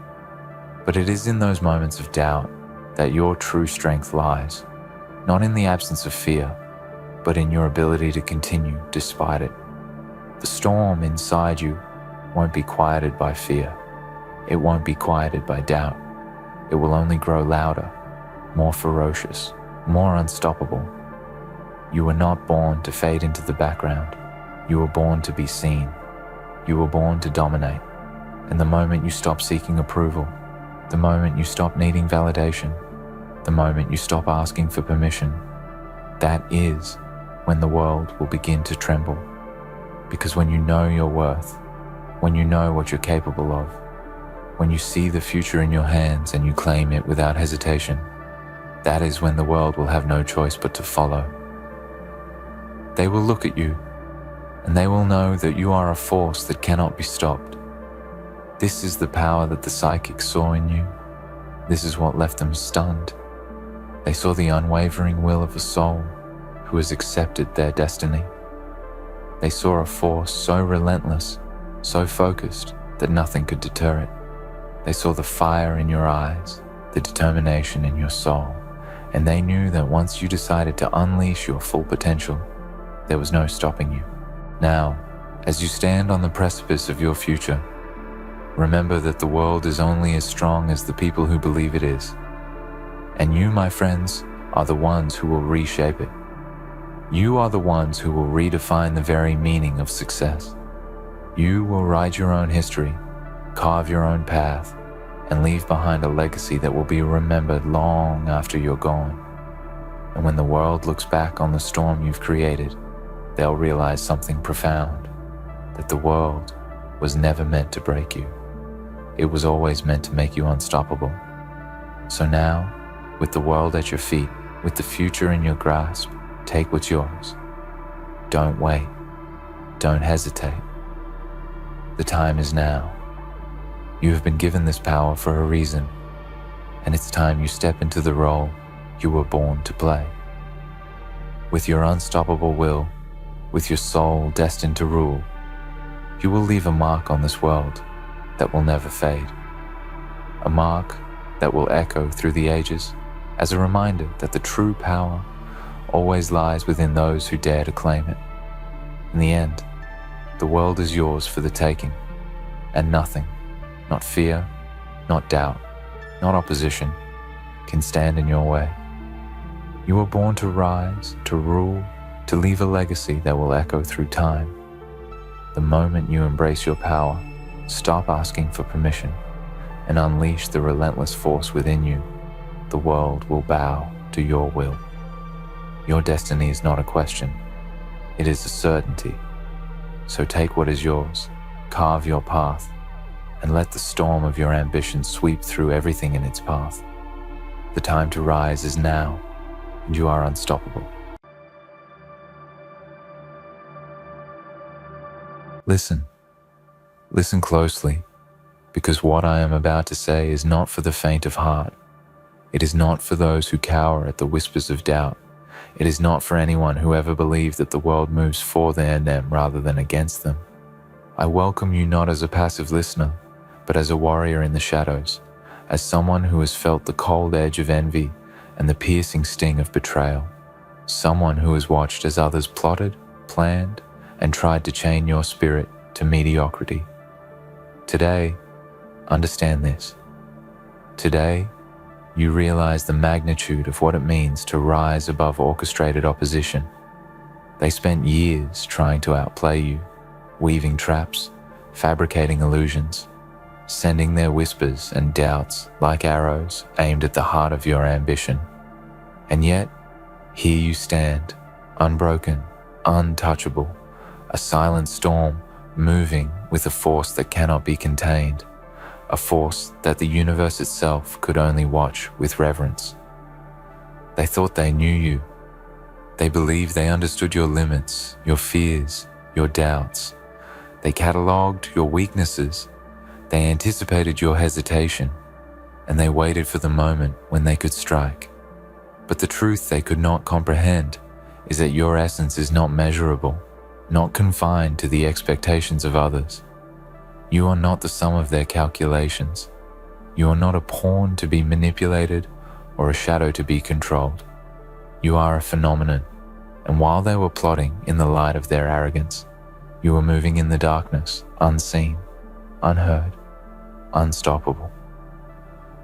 But it is in those moments of doubt that your true strength lies, not in the absence of fear, but in your ability to continue despite it. The storm inside you won't be quieted by fear. It won't be quieted by doubt. It will only grow louder, more ferocious, more unstoppable. You were not born to fade into the background. You were born to be seen. You were born to dominate. And the moment you stop seeking approval, the moment you stop needing validation, the moment you stop asking for permission, that is when the world will begin to tremble. Because when you know your worth, when you know what you're capable of, when you see the future in your hands and you claim it without hesitation, that is when the world will have no choice but to follow. They will look at you, and they will know that you are a force that cannot be stopped. This is the power that the psychics saw in you. This is what left them stunned. They saw the unwavering will of a soul who has accepted their destiny. They saw a force so relentless, so focused that nothing could deter it. They saw the fire in your eyes, the determination in your soul, and they knew that once you decided to unleash your full potential, there was no stopping you. Now, as you stand on the precipice of your future, remember that the world is only as strong as the people who believe it is. And you, my friends, are the ones who will reshape it. You are the ones who will redefine the very meaning of success. You will write your own history, carve your own path, and leave behind a legacy that will be remembered long after you're gone. And when the world looks back on the storm you've created, they'll realize something profound, that the world was never meant to break you. It was always meant to make you unstoppable. So now, with the world at your feet, with the future in your grasp, take what's yours. Don't wait. Don't hesitate. The time is now. You have been given this power for a reason, and it's time you step into the role you were born to play. With your unstoppable will, with your soul destined to rule, you will leave a mark on this world that will never fade. A mark that will echo through the ages as a reminder that the true power always lies within those who dare to claim it. In the end, the world is yours for the taking, and nothing, not fear, not doubt, not opposition, can stand in your way. You were born to rise, to rule, to leave a legacy that will echo through time. The moment you embrace your power, stop asking for permission, and unleash the relentless force within you, the world will bow to your will. Your destiny is not a question, it is a certainty. So take what is yours, carve your path, and let the storm of your ambition sweep through everything in its path. The time to rise is now, and you are unstoppable. Listen closely, because what I am about to say is not for the faint of heart. It is not for those who cower at the whispers of doubt. It is not for anyone who ever believed that the world moves for them rather than against them. I welcome you not as a passive listener, but as a warrior in the shadows, as someone who has felt the cold edge of envy and the piercing sting of betrayal, someone who has watched as others plotted, planned, and tried to chain your spirit to mediocrity. Today, understand this. Today, you realize the magnitude of what it means to rise above orchestrated opposition. They spent years trying to outplay you, weaving traps, fabricating illusions, sending their whispers and doubts like arrows aimed at the heart of your ambition. And yet, here you stand, unbroken, untouchable, a silent storm moving with a force that cannot be contained, a force that the universe itself could only watch with reverence. They thought they knew you. They believed they understood your limits, your fears, your doubts. They catalogued your weaknesses. They anticipated your hesitation, and they waited for the moment when they could strike. But the truth they could not comprehend is that your essence is not measurable, not confined to the expectations of others. You are not the sum of their calculations. You are not a pawn to be manipulated or a shadow to be controlled. You are a phenomenon, And while they were plotting in the light of their arrogance, you were moving in the darkness, unseen, unheard, unstoppable.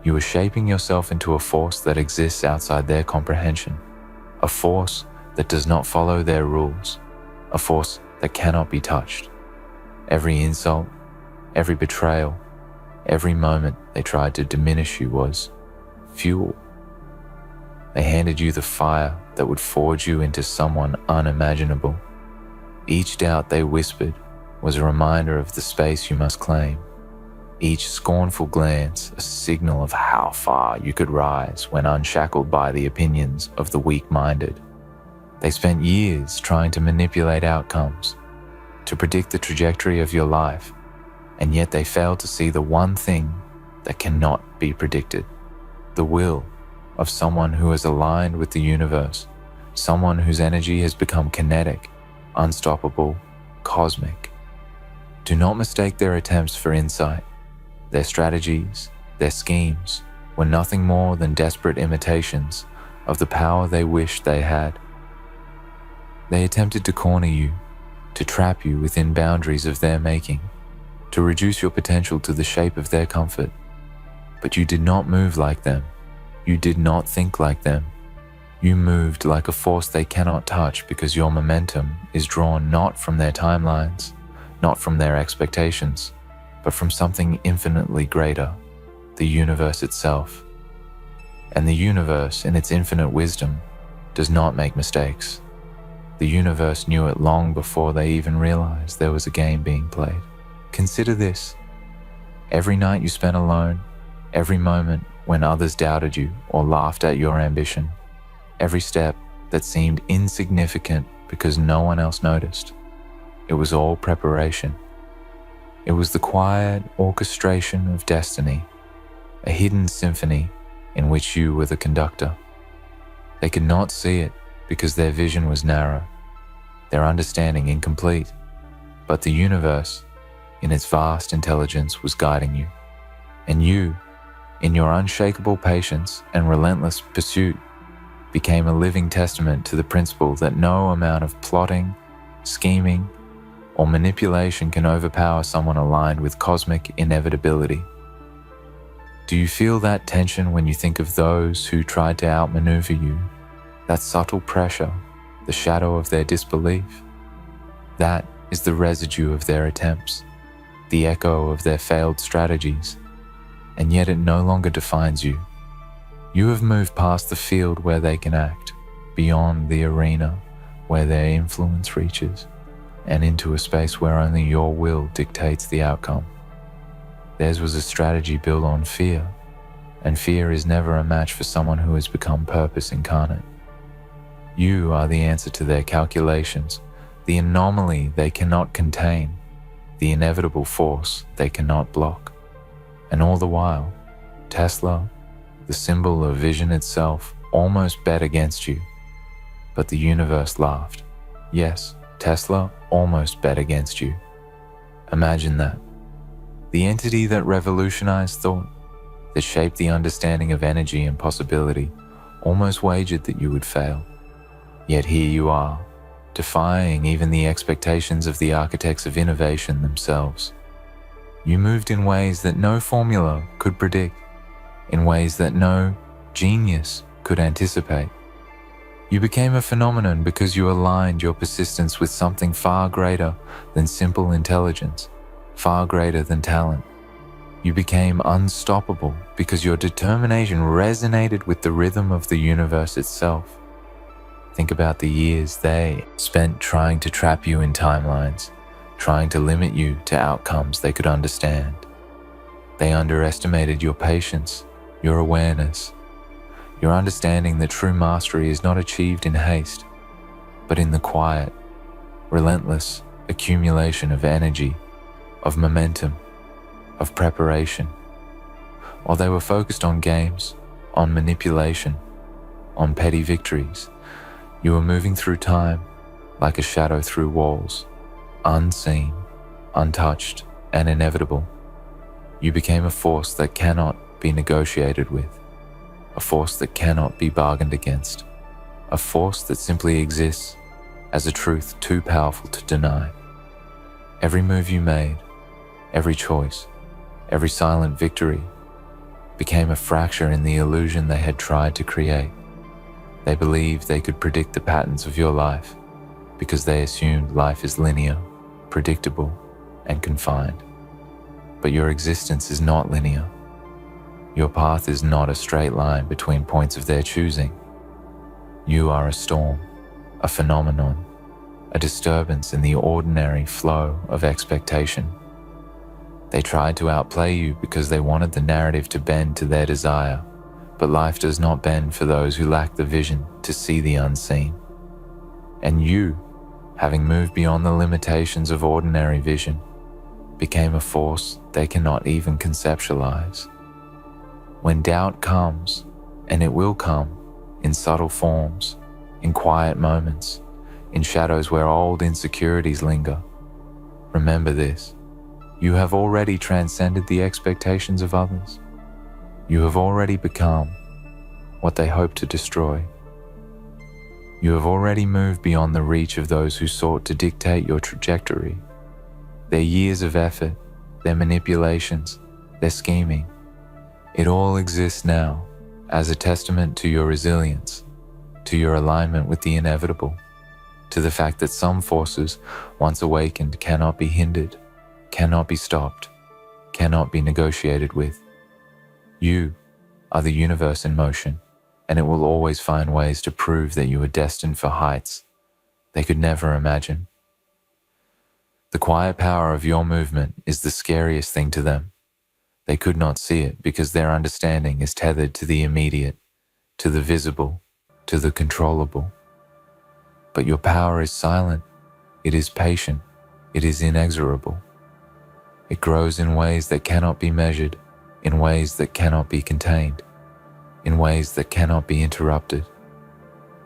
You were shaping yourself into a force that exists outside their comprehension, a force that does not follow their rules, a force that cannot be touched. Every insult, every betrayal, every moment they tried to diminish you was fuel. They handed you the fire that would forge you into someone unimaginable. Each doubt they whispered was a reminder of the space you must claim. Each scornful glance a signal of how far you could rise when unshackled by the opinions of the weak-minded. They spent years trying to manipulate outcomes, to predict the trajectory of your life, and yet they failed to see the one thing that cannot be predicted: the will of someone who is aligned with the universe, someone whose energy has become kinetic, unstoppable, cosmic. Do not mistake their attempts for insight. Their strategies, their schemes, were nothing more than desperate imitations of the power they wished they had. They attempted to corner you, to trap you within boundaries of their making, to reduce your potential to the shape of their comfort. But you did not move like them. You did not think like them. You moved like a force they cannot touch because your momentum is drawn not from their timelines, not from their expectations, but from something infinitely greater, the universe itself. And the universe, in its infinite wisdom, does not make mistakes. The universe knew it long before they even realized there was a game being played. Consider this: every night you spent alone, every moment when others doubted you or laughed at your ambition, every step that seemed insignificant because no one else noticed, it was all preparation. It was the quiet orchestration of destiny, a hidden symphony in which you were the conductor. They could not see it because their vision was narrow, their understanding incomplete, but the universe, in its vast intelligence, was guiding you. And you, in your unshakable patience and relentless pursuit, became a living testament to the principle that no amount of plotting, scheming, or manipulation can overpower someone aligned with cosmic inevitability. Do you feel that tension when you think of those who tried to outmaneuver you? That subtle pressure, the shadow of their disbelief? That is the residue of their attempts, the echo of their failed strategies, and yet it no longer defines you. You have moved past the field where they can act, beyond the arena where their influence reaches, and into a space where only your will dictates the outcome. Theirs was a strategy built on fear, and fear is never a match for someone who has become purpose incarnate. You are the answer to their calculations, the anomaly they cannot contain, the inevitable force they cannot block. And all the while, Tesla, the symbol of vision itself, almost bet against you. But the universe laughed. Yes, Tesla almost bet against you. Imagine that. The entity that revolutionized thought, that shaped the understanding of energy and possibility, almost wagered that you would fail. Yet here you are, defying even the expectations of the architects of innovation themselves. You moved in ways that no formula could predict, in ways that no genius could anticipate. You became a phenomenon because you aligned your persistence with something far greater than simple intelligence, far greater than talent. You became unstoppable because your determination resonated with the rhythm of the universe itself. Think about the years they spent trying to trap you in timelines, trying to limit you to outcomes they could understand. They underestimated your patience, your awareness, your understanding that true mastery is not achieved in haste, but in the quiet, relentless accumulation of energy, of momentum, of preparation. While they were focused on games, on manipulation, on petty victories, you were moving through time like a shadow through walls, unseen, untouched, and inevitable. You became a force that cannot be negotiated with, a force that cannot be bargained against, a force that simply exists as a truth too powerful to deny. Every move you made, every choice, every silent victory became a fracture in the illusion they had tried to create. They believed they could predict the patterns of your life because they assumed life is linear, predictable, and confined. But your existence is not linear. Your path is not a straight line between points of their choosing. You are a storm, a phenomenon, a disturbance in the ordinary flow of expectation. They tried to outplay you because they wanted the narrative to bend to their desire, but life does not bend for those who lack the vision to see the unseen. And you, having moved beyond the limitations of ordinary vision, became a force they cannot even conceptualize. When doubt comes, and it will come, in subtle forms, in quiet moments, in shadows where old insecurities linger, remember this: you have already transcended the expectations of others. You have already become what they hope to destroy. You have already moved beyond the reach of those who sought to dictate your trajectory. Their years of effort, their manipulations, their scheming, it all exists now as a testament to your resilience, to your alignment with the inevitable, to the fact that some forces, once awakened, cannot be hindered, cannot be stopped, cannot be negotiated with. You are the universe in motion, and it will always find ways to prove that you are destined for heights they could never imagine. The quiet power of your movement is the scariest thing to them. They could not see it because their understanding is tethered to the immediate, to the visible, to the controllable. But your power is silent, it is patient, it is inexorable. It grows in ways that cannot be measured, in ways that cannot be contained, in ways that cannot be interrupted.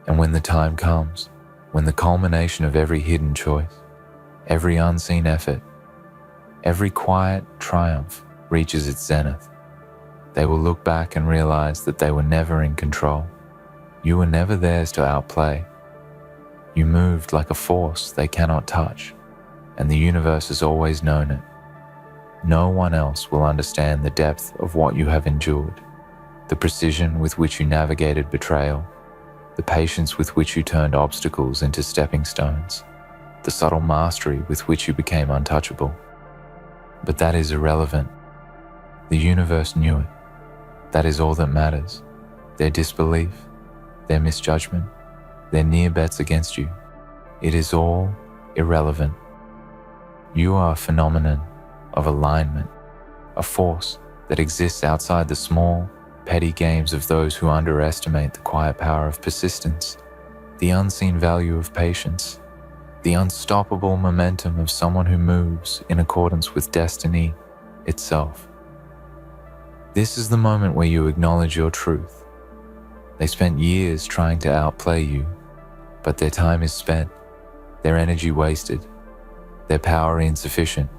And when the time comes, when the culmination of every hidden choice, every unseen effort, every quiet triumph reaches its zenith, they will look back and realize that they were never in control. You were never theirs to outplay. You moved like a force they cannot touch, and the universe has always known it. No one else will understand the depth of what you have endured, the precision with which you navigated betrayal, the patience with which you turned obstacles into stepping stones, the subtle mastery with which you became untouchable. But that is irrelevant. The universe knew it. That is all that matters. Their disbelief, their misjudgment, their near bets against you. It is all irrelevant. You are a phenomenon of alignment, a force that exists outside the small, petty games of those who underestimate the quiet power of persistence, the unseen value of patience, the unstoppable momentum of someone who moves in accordance with destiny itself. This is the moment where you acknowledge your truth. They spent years trying to outplay you, but their time is spent, their energy wasted, their power insufficient.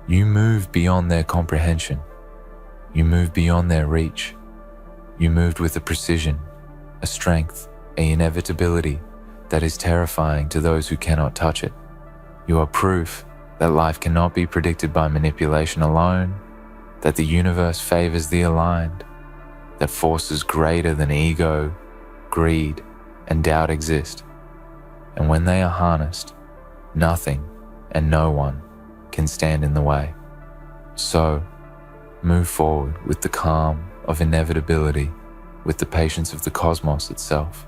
You moved beyond their comprehension. You moved beyond their reach. You moved with a precision, a strength, an inevitability that is terrifying to those who cannot touch it. You are proof that life cannot be predicted by manipulation alone, that the universe favors the aligned, that forces greater than ego, greed, and doubt exist. And when they are harnessed, nothing and no one can stand in the way. So, move forward with the calm of inevitability, with the patience of the cosmos itself,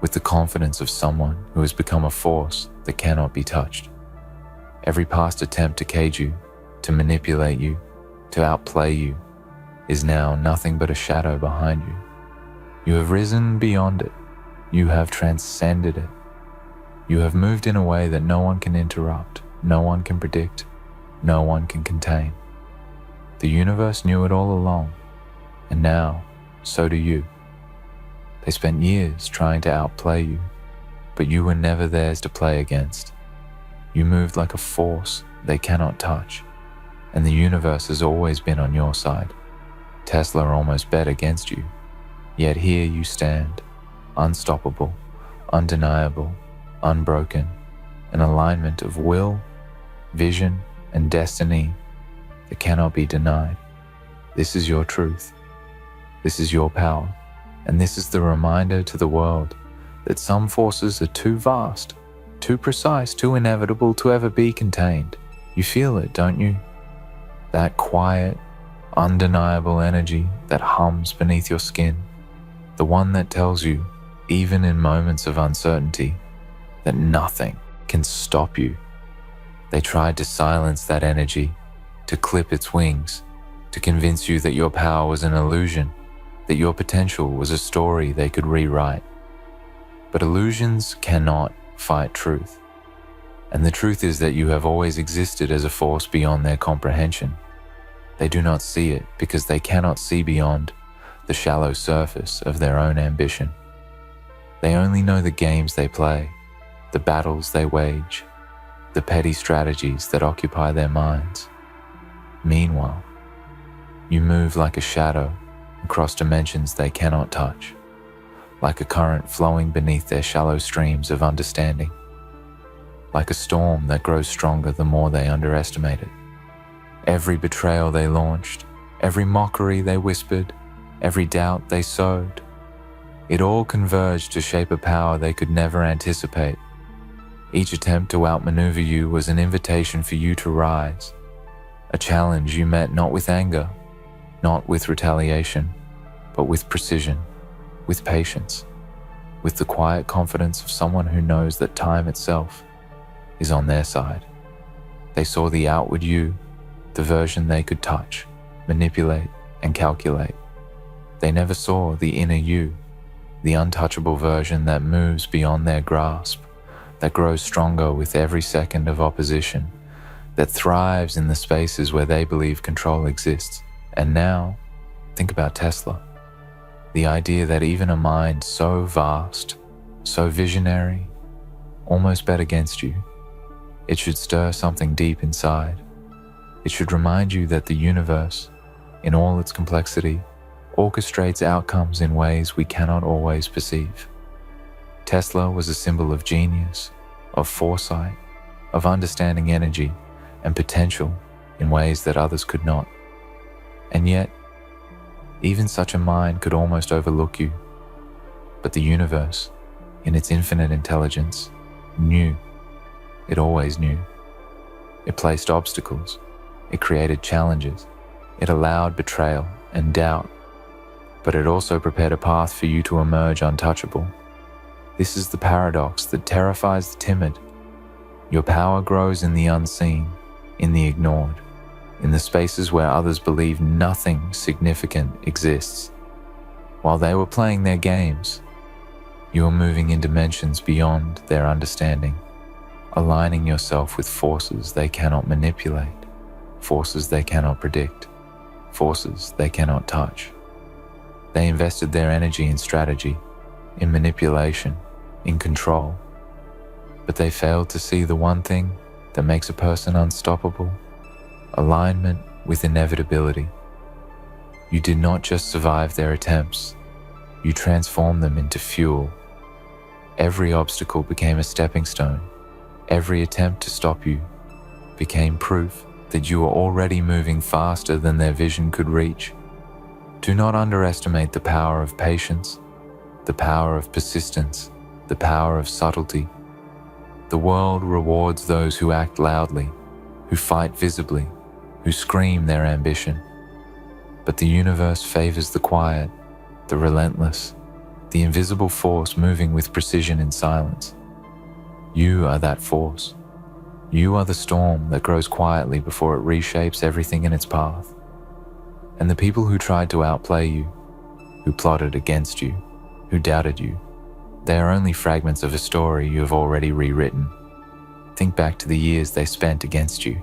with the confidence of someone who has become a force that cannot be touched. Every past attempt to cage you, to manipulate you, to outplay you, is now nothing but a shadow behind you. You have risen beyond it. You have transcended it. You have moved in a way that no one can interrupt, no one can predict, no one can contain. The universe knew it all along, and now, so do you. They spent years trying to outplay you, but you were never theirs to play against. You moved like a force they cannot touch, and the universe has always been on your side. Tesla almost bet against you, yet here you stand, unstoppable, undeniable, unbroken, an alignment of will, vision, and destiny that cannot be denied. This is your truth. This is your power. And this is the reminder to the world that some forces are too vast, too precise, too inevitable to ever be contained. You feel it, don't you? That quiet, undeniable energy that hums beneath your skin. The one that tells you, even in moments of uncertainty, that nothing can stop you. They tried to silence that energy, to clip its wings, to convince you that your power was an illusion, that your potential was a story they could rewrite. But illusions cannot fight truth. And the truth is that you have always existed as a force beyond their comprehension. They do not see it because they cannot see beyond the shallow surface of their own ambition. They only know the games they play, the battles they wage, the petty strategies that occupy their minds. Meanwhile, you move like a shadow across dimensions they cannot touch, like a current flowing beneath their shallow streams of understanding, like a storm that grows stronger the more they underestimate it. Every betrayal they launched, every mockery they whispered, every doubt they sowed, it all converged to shape a power they could never anticipate. Each attempt to outmaneuver you was an invitation for you to rise, a challenge you met not with anger, not with retaliation, but with precision, with patience, with the quiet confidence of someone who knows that time itself is on their side. They saw the outward you, the version they could touch, manipulate, and calculate. They never saw the inner you, the untouchable version that moves beyond their grasp, that grows stronger with every second of opposition, that thrives in the spaces where they believe control exists. And now, think about Tesla. The idea that even a mind so vast, so visionary, almost bet against you. It should stir something deep inside. It should remind you that the universe, in all its complexity, orchestrates outcomes in ways we cannot always perceive. Tesla was a symbol of genius, of foresight, of understanding energy and potential in ways that others could not. And yet, even such a mind could almost overlook you. But the universe, in its infinite intelligence, knew. It always knew. It placed obstacles. It created challenges. It allowed betrayal and doubt. But it also prepared a path for you to emerge untouchable. This is the paradox that terrifies the timid. Your power grows in the unseen, in the ignored, in the spaces where others believe nothing significant exists. While they were playing their games, you are moving in dimensions beyond their understanding, aligning yourself with forces they cannot manipulate, forces they cannot predict, forces they cannot touch. They invested their energy in strategy, in manipulation, in control, but they failed to see the one thing that makes a person unstoppable: alignment with inevitability. You did not just survive their attempts, you transformed them into fuel. Every obstacle became a stepping stone. Every attempt to stop you became proof that you were already moving faster than their vision could reach. Do not underestimate the power of patience, the power of persistence, the power of subtlety. The world rewards those who act loudly, who fight visibly, who scream their ambition. But the universe favors the quiet, the relentless, the invisible force moving with precision in silence. You are that force. You are the storm that grows quietly before it reshapes everything in its path. And the people who tried to outplay you, who plotted against you, who doubted you, they are only fragments of a story you have already rewritten. Think back to the years they spent against you,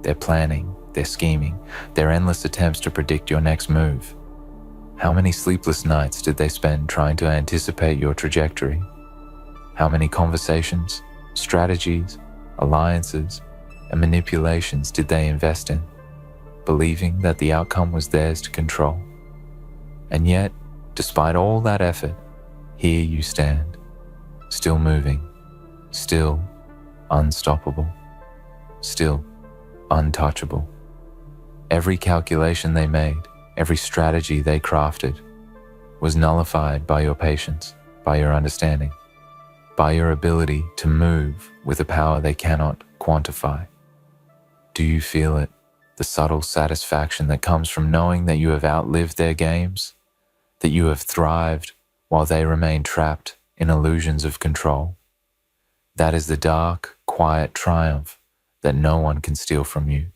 their planning, their scheming, their endless attempts to predict your next move. How many sleepless nights did they spend trying to anticipate your trajectory? How many conversations, strategies, alliances, and manipulations did they invest in, believing that the outcome was theirs to control? And yet, despite all that effort, here you stand, still moving, still unstoppable, still untouchable. Every calculation they made, every strategy they crafted was nullified by your patience, by your understanding, by your ability to move with a power they cannot quantify. Do you feel it? The subtle satisfaction that comes from knowing that you have outlived their games, that you have thrived while they remain trapped in illusions of control. That is the dark, quiet triumph that no one can steal from you.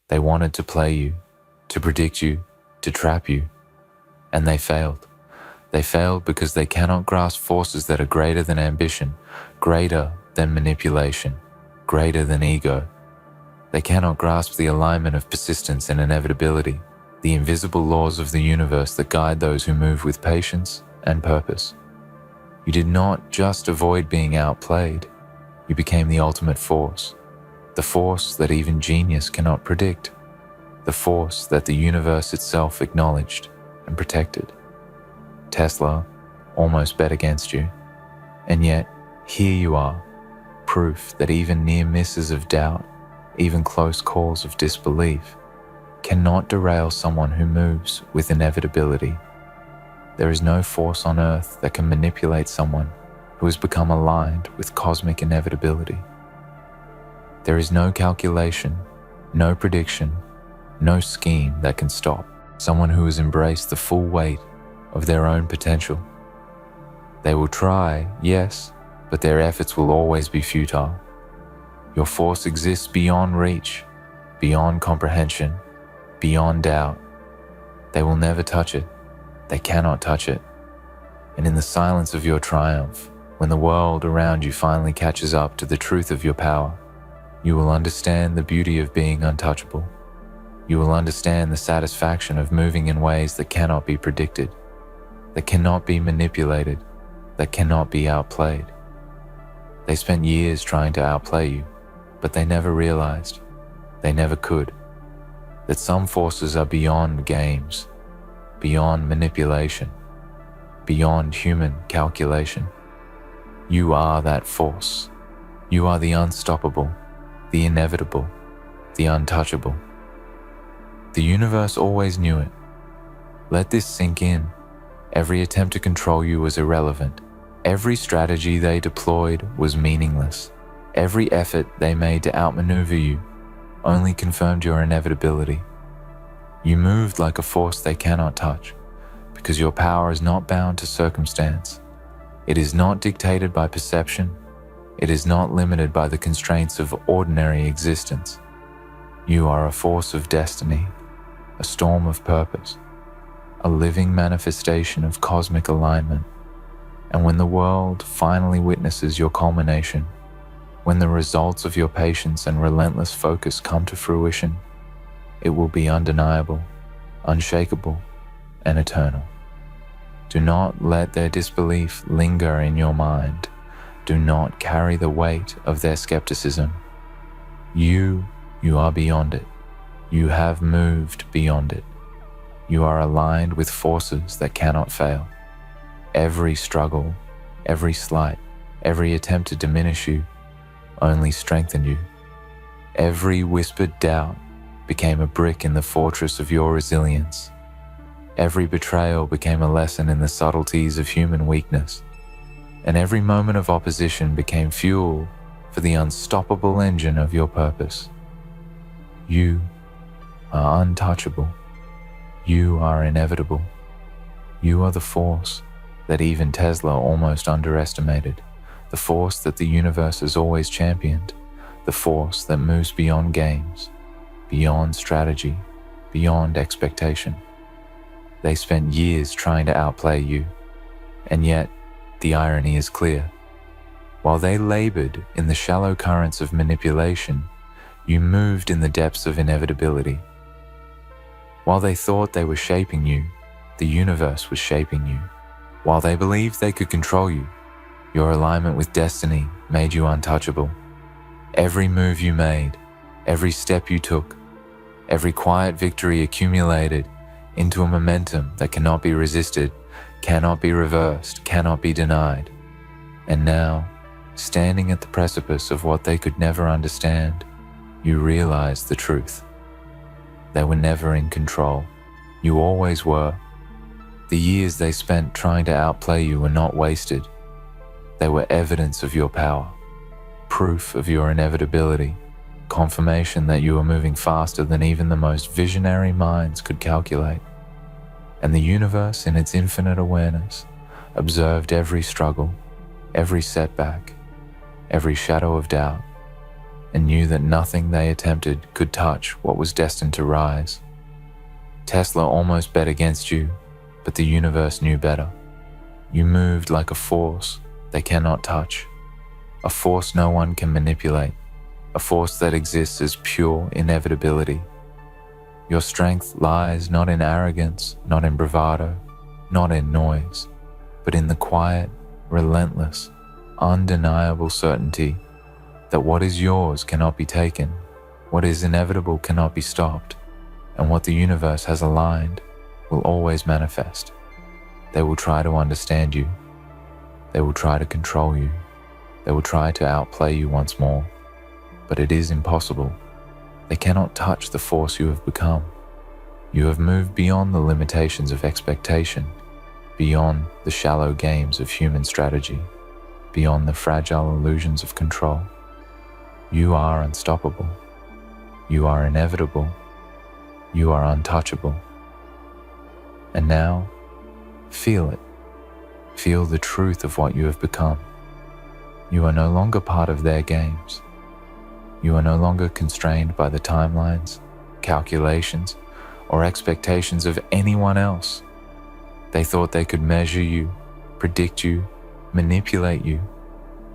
They wanted to play you, to predict you, to trap you, and they failed. They failed because they cannot grasp forces that are greater than ambition, greater than manipulation, greater than ego. They cannot grasp the alignment of persistence and inevitability, the invisible laws of the universe that guide those who move with patience and purpose. You did not just avoid being outplayed, you became the ultimate force, the force that even genius cannot predict, the force that the universe itself acknowledged and protected. Tesla almost bet against you, and yet here you are, proof that even near misses of doubt, even close calls of disbelief, cannot derail someone who moves with inevitability. There is no force on earth that can manipulate someone who has become aligned with cosmic inevitability. There is no calculation, no prediction, no scheme that can stop someone who has embraced the full weight of their own potential. They will try, yes, but their efforts will always be futile. Your force exists beyond reach, beyond comprehension, beyond doubt. They will never touch it. They cannot touch it. And in the silence of your triumph, when the world around you finally catches up to the truth of your power, you will understand the beauty of being untouchable. You will understand the satisfaction of moving in ways that cannot be predicted, that cannot be manipulated, that cannot be outplayed. They spent years trying to outplay you, but they never realized, they never could, that some forces are beyond games, beyond manipulation, beyond human calculation. You are that force. You are the unstoppable, the inevitable, the untouchable. The universe always knew it. Let this sink in. Every attempt to control you was irrelevant. Every strategy they deployed was meaningless. Every effort they made to outmaneuver you only confirmed your inevitability. You moved like a force they cannot touch, because your power is not bound to circumstance. It is not dictated by perception. It is not limited by the constraints of ordinary existence. You are a force of destiny, a storm of purpose, a living manifestation of cosmic alignment. And when the world finally witnesses your culmination, when the results of your patience and relentless focus come to fruition, it will be undeniable, unshakable, and eternal. Do not let their disbelief linger in your mind. Do not carry the weight of their skepticism. You are beyond it. You have moved beyond it. You are aligned with forces that cannot fail. Every struggle, every slight, every attempt to diminish you only strengthened you. Every whispered doubt became a brick in the fortress of your resilience. Every betrayal became a lesson in the subtleties of human weakness, and every moment of opposition became fuel for the unstoppable engine of your purpose. You are untouchable. You are inevitable. You are the force that even Tesla almost underestimated, the force that the universe has always championed, the force that moves beyond games, beyond strategy, beyond expectation. They spent years trying to outplay you, and yet the irony is clear. While they labored in the shallow currents of manipulation, you moved in the depths of inevitability. While they thought they were shaping you, the universe was shaping you. While they believed they could control you, your alignment with destiny made you untouchable. Every move you made, every step you took, every quiet victory accumulated into a momentum that cannot be resisted, cannot be reversed, cannot be denied. And now, Standing at the precipice of what they could never understand, you realized the truth. They were never in control. You always were. The years they spent trying to outplay you were not wasted. They were evidence of your power, proof of your inevitability, confirmation that you were moving faster than even the most visionary minds could calculate. And the universe, in its infinite awareness, observed every struggle, every setback, every shadow of doubt, and knew that nothing they attempted could touch what was destined to rise. Tesla almost bet against you, but the universe knew better. You moved like a force they cannot touch, a force no one can manipulate, a force that exists as pure inevitability. Your strength lies not in arrogance, not in bravado, not in noise, but in the quiet, relentless, undeniable certainty that what is yours cannot be taken, what is inevitable cannot be stopped, and what the universe has aligned will always manifest. They will try to understand you. They will try to control you. They will try to outplay you once more, but it is impossible. They cannot touch the force you have become. You have moved beyond the limitations of expectation, beyond the shallow games of human strategy, beyond the fragile illusions of control. You are unstoppable. You are inevitable. You are untouchable. And now, feel it. Feel the truth of what you have become. You are no longer part of their games. You are no longer constrained by the timelines, calculations, or expectations of anyone else. They thought they could measure you, predict you, manipulate you.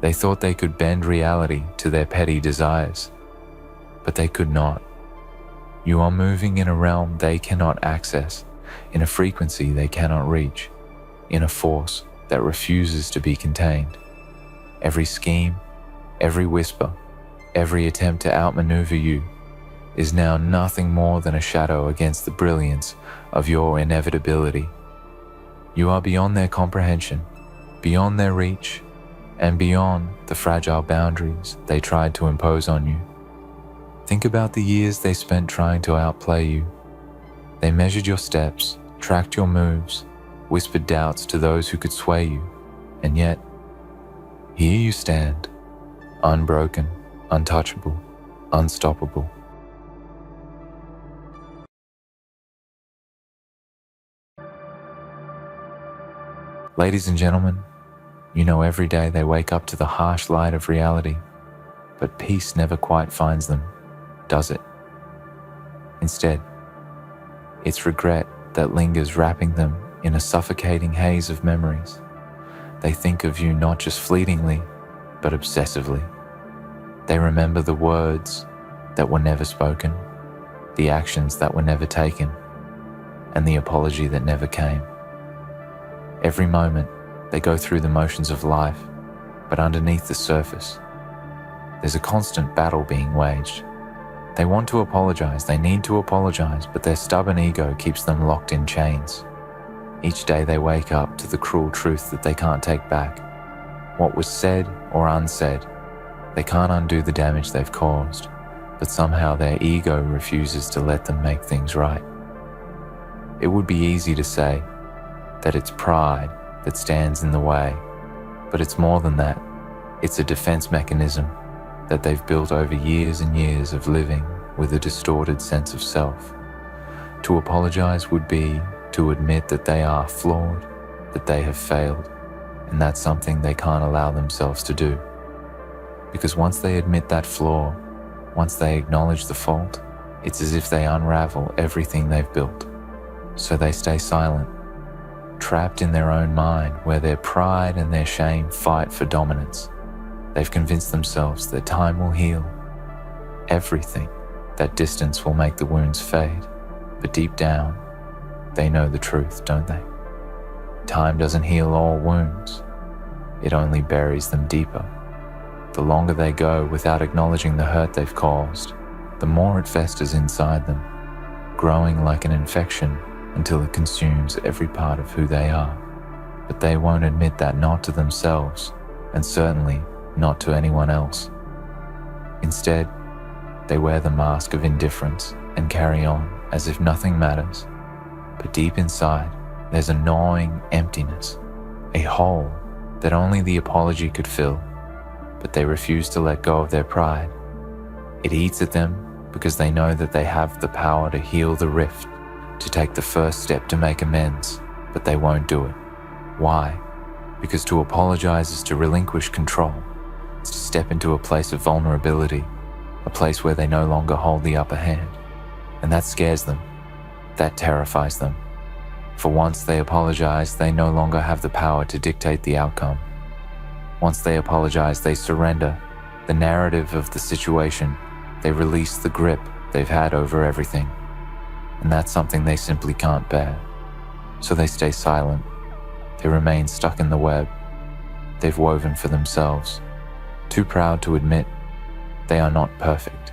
They thought they could bend reality to their petty desires, but they could not. You are moving in a realm they cannot access, in a frequency they cannot reach, in a force that refuses to be contained. Every scheme, every whisper, every attempt to outmaneuver you is now nothing more than a shadow against the brilliance of your inevitability. You are beyond their comprehension, beyond their reach, and beyond the fragile boundaries they tried to impose on you. Think about the years they spent trying to outplay you. They measured your steps, tracked your moves, whispered doubts to those who could sway you, and yet, here you stand, unbroken, untouchable, unstoppable. Ladies and gentlemen, you know every day they wake up to the harsh light of reality, but peace never quite finds them, does it? Instead, it's regret that lingers, wrapping them in a suffocating haze of memories. They think of you not just fleetingly, but obsessively. They remember the words that were never spoken, the actions that were never taken, and the apology that never came. Every moment, they go through the motions of life, but underneath the surface, there's a constant battle being waged. They want to apologize, they need to apologize, but their stubborn ego keeps them locked in chains. Each day they wake up to the cruel truth that they can't take back. What was said or unsaid, they can't undo the damage they've caused, but somehow their ego refuses to let them make things right. It would be easy to say that it's pride that stands in the way, but it's more than that. It's a defense mechanism that they've built over years and years of living with a distorted sense of self. To apologize would be to admit that they are flawed, that they have failed, and that's something they can't allow themselves to do. Because once they admit that flaw, once they acknowledge the fault, it's as if they unravel everything they've built. So they stay silent, trapped in their own mind where their pride and their shame fight for dominance. They've convinced themselves that time will heal everything, that distance will make the wounds fade. But deep down, they know the truth, don't they? Time doesn't heal all wounds. It only buries them deeper. The longer they go without acknowledging the hurt they've caused, the more it festers inside them, growing like an infection until it consumes every part of who they are. But they won't admit that, not to themselves, and certainly not to anyone else. Instead, they wear the mask of indifference and carry on as if nothing matters. But deep inside, there's a gnawing emptiness, a hole that only the apology could fill, but they refuse to let go of their pride. It eats at them because they know that they have the power to heal the rift, to take the first step to make amends, but they won't do it. Why? Because to apologize is to relinquish control. It's to step into a place of vulnerability, a place where they no longer hold the upper hand. And that scares them. That terrifies them. For once they apologize, they no longer have the power to dictate the outcome. Once they apologize, they surrender the narrative of the situation. They release the grip they've had over everything. And that's something they simply can't bear. So they stay silent. They remain stuck in the web they've woven for themselves, too proud to admit they are not perfect,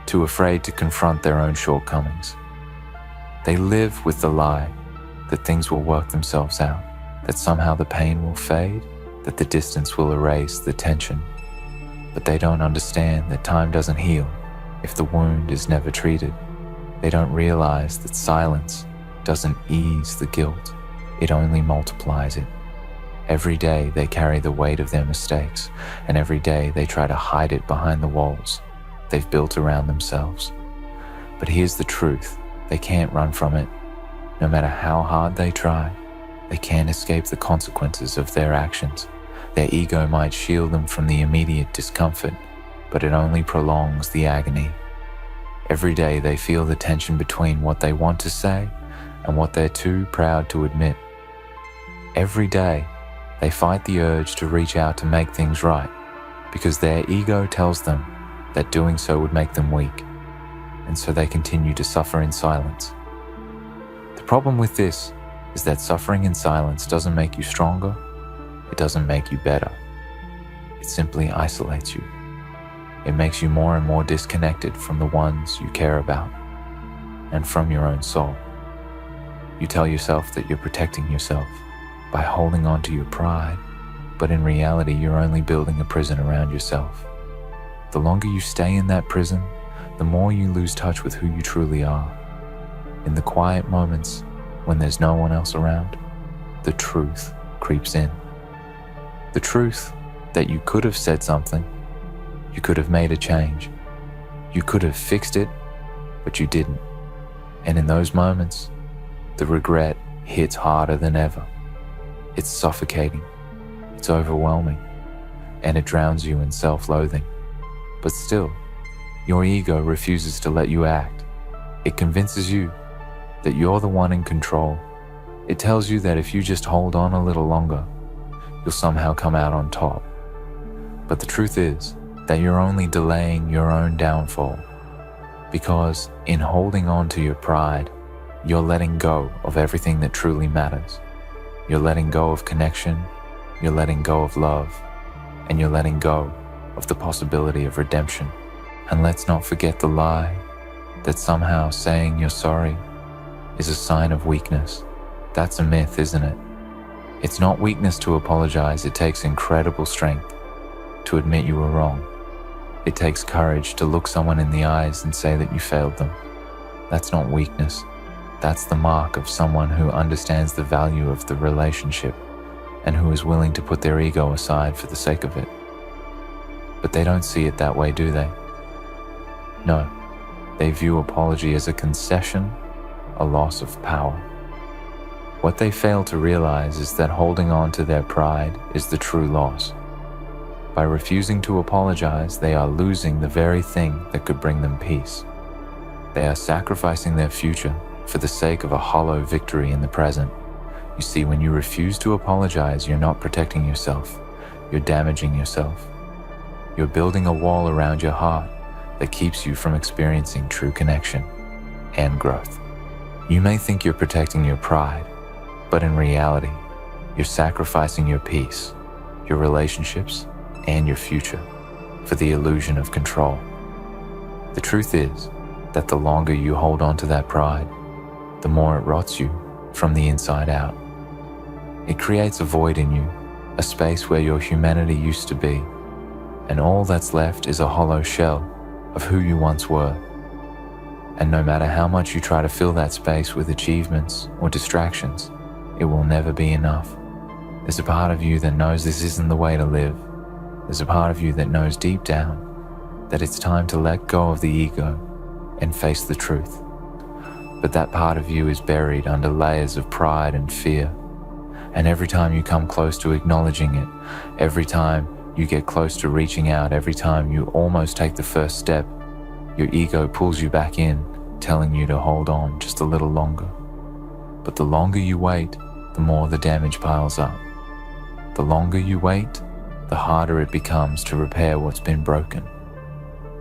too afraid to confront their own shortcomings. They live with the lie that things will work themselves out, that somehow the pain will fade, that the distance will erase the tension. But they don't understand that time doesn't heal if the wound is never treated. They don't realize that silence doesn't ease the guilt, it only multiplies it. Every day they carry the weight of their mistakes, and every day they try to hide it behind the walls they've built around themselves. But here's the truth, they can't run from it. No matter how hard they try, they can't escape the consequences of their actions. Their ego might shield them from the immediate discomfort, but it only prolongs the agony. Every day they feel the tension between what they want to say and what they're too proud to admit. Every day they fight the urge to reach out to make things right, because their ego tells them that doing so would make them weak, and so they continue to suffer in silence. The problem with this is that suffering in silence doesn't make you stronger, it doesn't make you better. It simply isolates you. It makes you more and more disconnected from the ones you care about and from your own soul. You tell yourself that you're protecting yourself by holding on to your pride, but in reality, you're only building a prison around yourself. The longer you stay in that prison, the more you lose touch with who you truly are. In the quiet moments, when there's no one else around, the truth creeps in. The truth that you could have said something, you could have made a change, you could have fixed it, but you didn't. And in those moments, the regret hits harder than ever. It's suffocating, it's overwhelming, and it drowns you in self-loathing. But still, your ego refuses to let you act. It convinces you that you're the one in control. It tells you that if you just hold on a little longer, you'll somehow come out on top. But the truth is that you're only delaying your own downfall, because in holding on to your pride, you're letting go of everything that truly matters. You're letting go of connection, you're letting go of love, and you're letting go of the possibility of redemption. And let's not forget the lie that somehow saying you're sorry is a sign of weakness. That's a myth, isn't it? It's not weakness to apologize. It takes incredible strength to admit you were wrong. It takes courage to look someone in the eyes and say that you failed them. That's not weakness. That's the mark of someone who understands the value of the relationship and who is willing to put their ego aside for the sake of it. But they don't see it that way, do they? No, they view apology as a concession, a loss of power. What they fail to realize is that holding on to their pride is the true loss. By refusing to apologize, they are losing the very thing that could bring them peace. They are sacrificing their future for the sake of a hollow victory in the present. You see, when you refuse to apologize, you're not protecting yourself, you're damaging yourself. You're building a wall around your heart that keeps you from experiencing true connection and growth. You may think you're protecting your pride, but in reality, you're sacrificing your peace, your relationships, and your future for the illusion of control. The truth is that the longer you hold on to that pride, the more it rots you from the inside out. It creates a void in you, a space where your humanity used to be, and all that's left is a hollow shell of who you once were. And no matter how much you try to fill that space with achievements or distractions, it will never be enough. There's a part of you that knows this isn't the way to live. There's a part of you that knows deep down that it's time to let go of the ego and face the truth. But that part of you is buried under layers of pride and fear. And every time you come close to acknowledging it, every time you get close to reaching out, every time you almost take the first step, your ego pulls you back in, telling you to hold on just a little longer. But the longer you wait, the more the damage piles up. The longer you wait, the harder it becomes to repair what's been broken.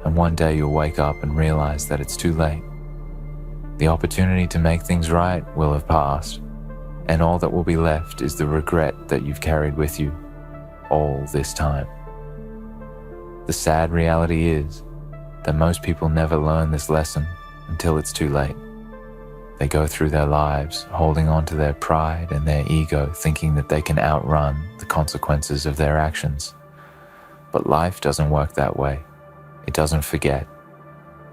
And one day you'll wake up and realize that it's too late. The opportunity to make things right will have passed, and all that will be left is the regret that you've carried with you all this time. The sad reality is that most people never learn this lesson until it's too late. They go through their lives holding on to their pride and their ego, thinking that they can outrun the consequences of their actions. But life doesn't work that way. It doesn't forget.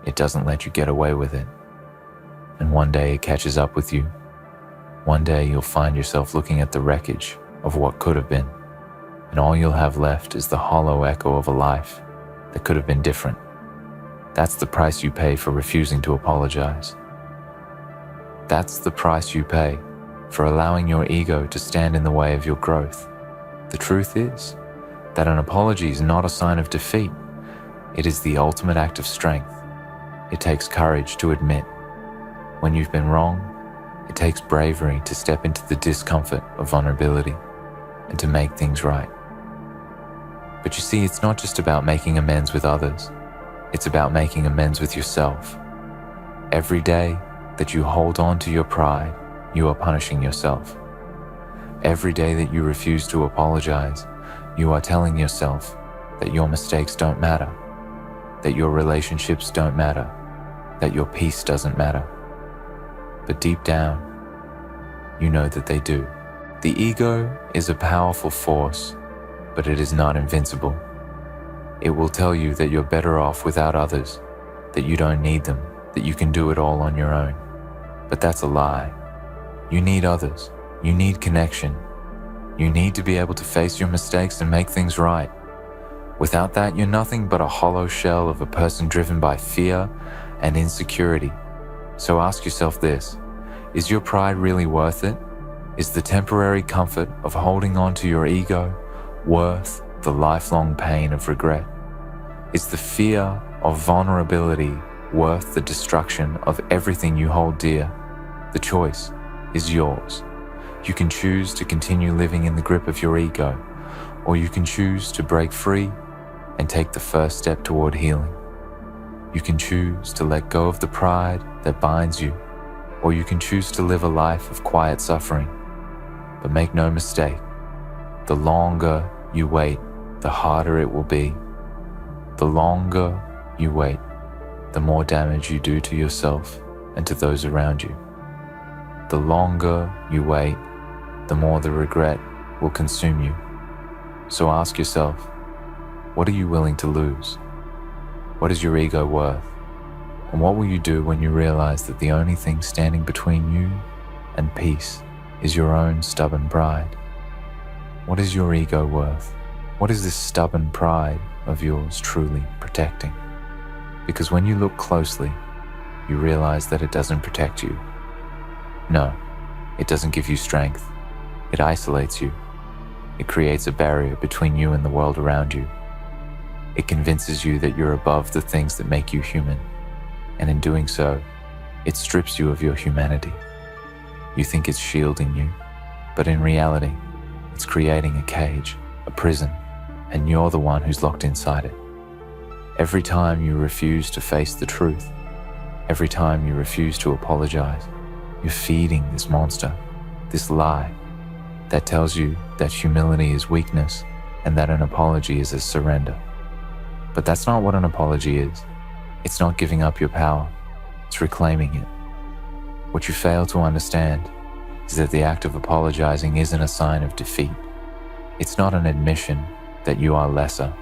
It doesn't let you get away with it. And one day it catches up with you. One day you'll find yourself looking at the wreckage of what could have been, and all you'll have left is the hollow echo of a life that could have been different. That's the price you pay for refusing to apologize. That's the price you pay for allowing your ego to stand in the way of your growth. The truth is that an apology is not a sign of defeat. It is the ultimate act of strength. It takes courage to admit when you've been wrong. It takes bravery to step into the discomfort of vulnerability and to make things right. But you see, it's not just about making amends with others. It's about making amends with yourself. Every day that you hold on to your pride, you are punishing yourself. Every day that you refuse to apologize, you are telling yourself that your mistakes don't matter, that your relationships don't matter, that your peace doesn't matter. But deep down, you know that they do. The ego is a powerful force, but it is not invincible. It will tell you that you're better off without others, that you don't need them, that you can do it all on your own. But that's a lie. You need others. You need connection. You need to be able to face your mistakes and make things right. Without that, you're nothing but a hollow shell of a person driven by fear and insecurity. So ask yourself this: is your pride really worth it? Is the temporary comfort of holding on to your ego worth the lifelong pain of regret? Is the fear of vulnerability worth the destruction of everything you hold dear? The choice is yours. You can choose to continue living in the grip of your ego, or you can choose to break free and take the first step toward healing. You can choose to let go of the pride that binds you, or you can choose to live a life of quiet suffering. But make no mistake, the longer you wait, the harder it will be. The longer you wait, the more damage you do to yourself and to those around you. The longer you wait, the more the regret will consume you. So ask yourself, what are you willing to lose? What is your ego worth? And what will you do when you realize that the only thing standing between you and peace is your own stubborn pride? What is your ego worth? What is this stubborn pride of yours truly protecting? Because when you look closely, you realize that it doesn't protect you. No, it doesn't give you strength. It isolates you. It creates a barrier between you and the world around you. It convinces you that you're above the things that make you human. And in doing so, it strips you of your humanity. You think it's shielding you, but in reality, it's creating a cage, a prison, and you're the one who's locked inside it. Every time you refuse to face the truth, every time you refuse to apologize, you're feeding this monster, this lie that tells you that humility is weakness and that an apology is a surrender. But that's not what an apology is. It's not giving up your power, it's reclaiming it. What you fail to understand is that the act of apologizing isn't a sign of defeat. It's not an admission that you are lesser.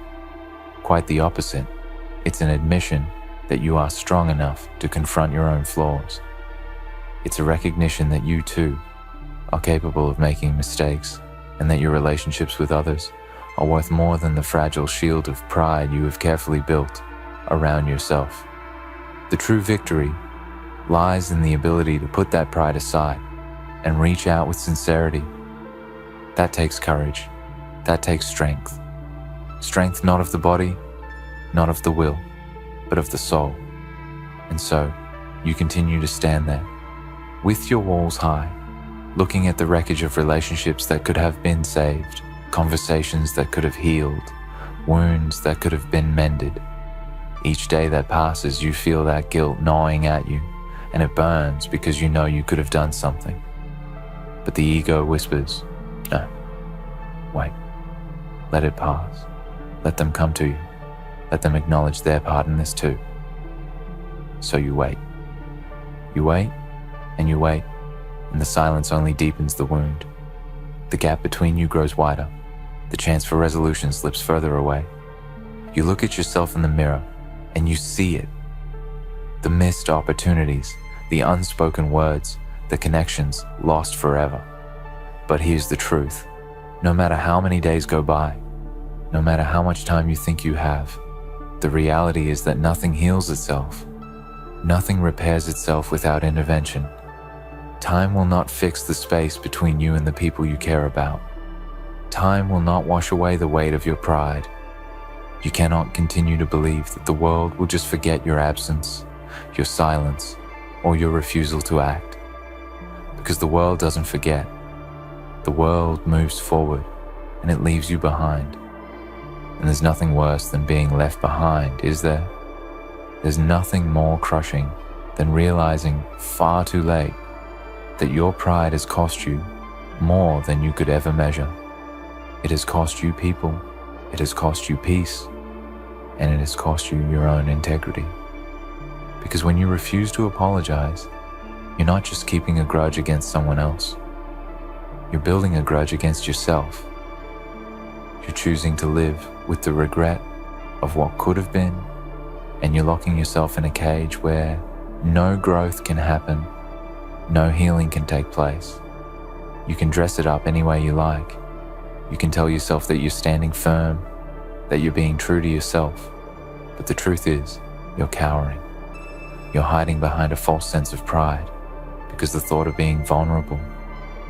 quite the opposite. It's an admission that you are strong enough to confront your own flaws. It's a recognition that you too are capable of making mistakes, and that your relationships with others are worth more than the fragile shield of pride you have carefully built around yourself. The true victory lies in the ability to put that pride aside and reach out with sincerity. That takes courage. That takes strength. Strength not of the body, not of the will, but of the soul. And so, you continue to stand there, with your walls high, looking at the wreckage of relationships that could have been saved, conversations that could have healed, wounds that could have been mended. Each day that passes, you feel that guilt gnawing at you, and it burns because you know you could have done something. But the ego whispers, no, wait, let it pass. Let them come to you. Let them acknowledge their part in this too. So you wait. You wait, and you wait, and the silence only deepens the wound. The gap between you grows wider. The chance for resolution slips further away. You look at yourself in the mirror, and you see it. The missed opportunities, the unspoken words, the connections lost forever. But here's the truth. No matter how many days go by, no matter how much time you think you have, the reality is that nothing heals itself. Nothing repairs itself without intervention. Time will not fix the space between you and the people you care about. Time will not wash away the weight of your pride. You cannot continue to believe that the world will just forget your absence, your silence, or your refusal to act. Because the world doesn't forget. The world moves forward, and it leaves you behind. And there's nothing worse than being left behind, is there? There's nothing more crushing than realizing far too late that your pride has cost you more than you could ever measure. It has cost you people, it has cost you peace, and it has cost you your own integrity. Because when you refuse to apologize, you're not just keeping a grudge against someone else. You're building a grudge against yourself. You're choosing to live with the regret of what could have been, and you're locking yourself in a cage where no growth can happen, no healing can take place. You can dress it up any way you like. You can tell yourself that you're standing firm, that you're being true to yourself. But the truth is, you're cowering. You're hiding behind a false sense of pride because the thought of being vulnerable,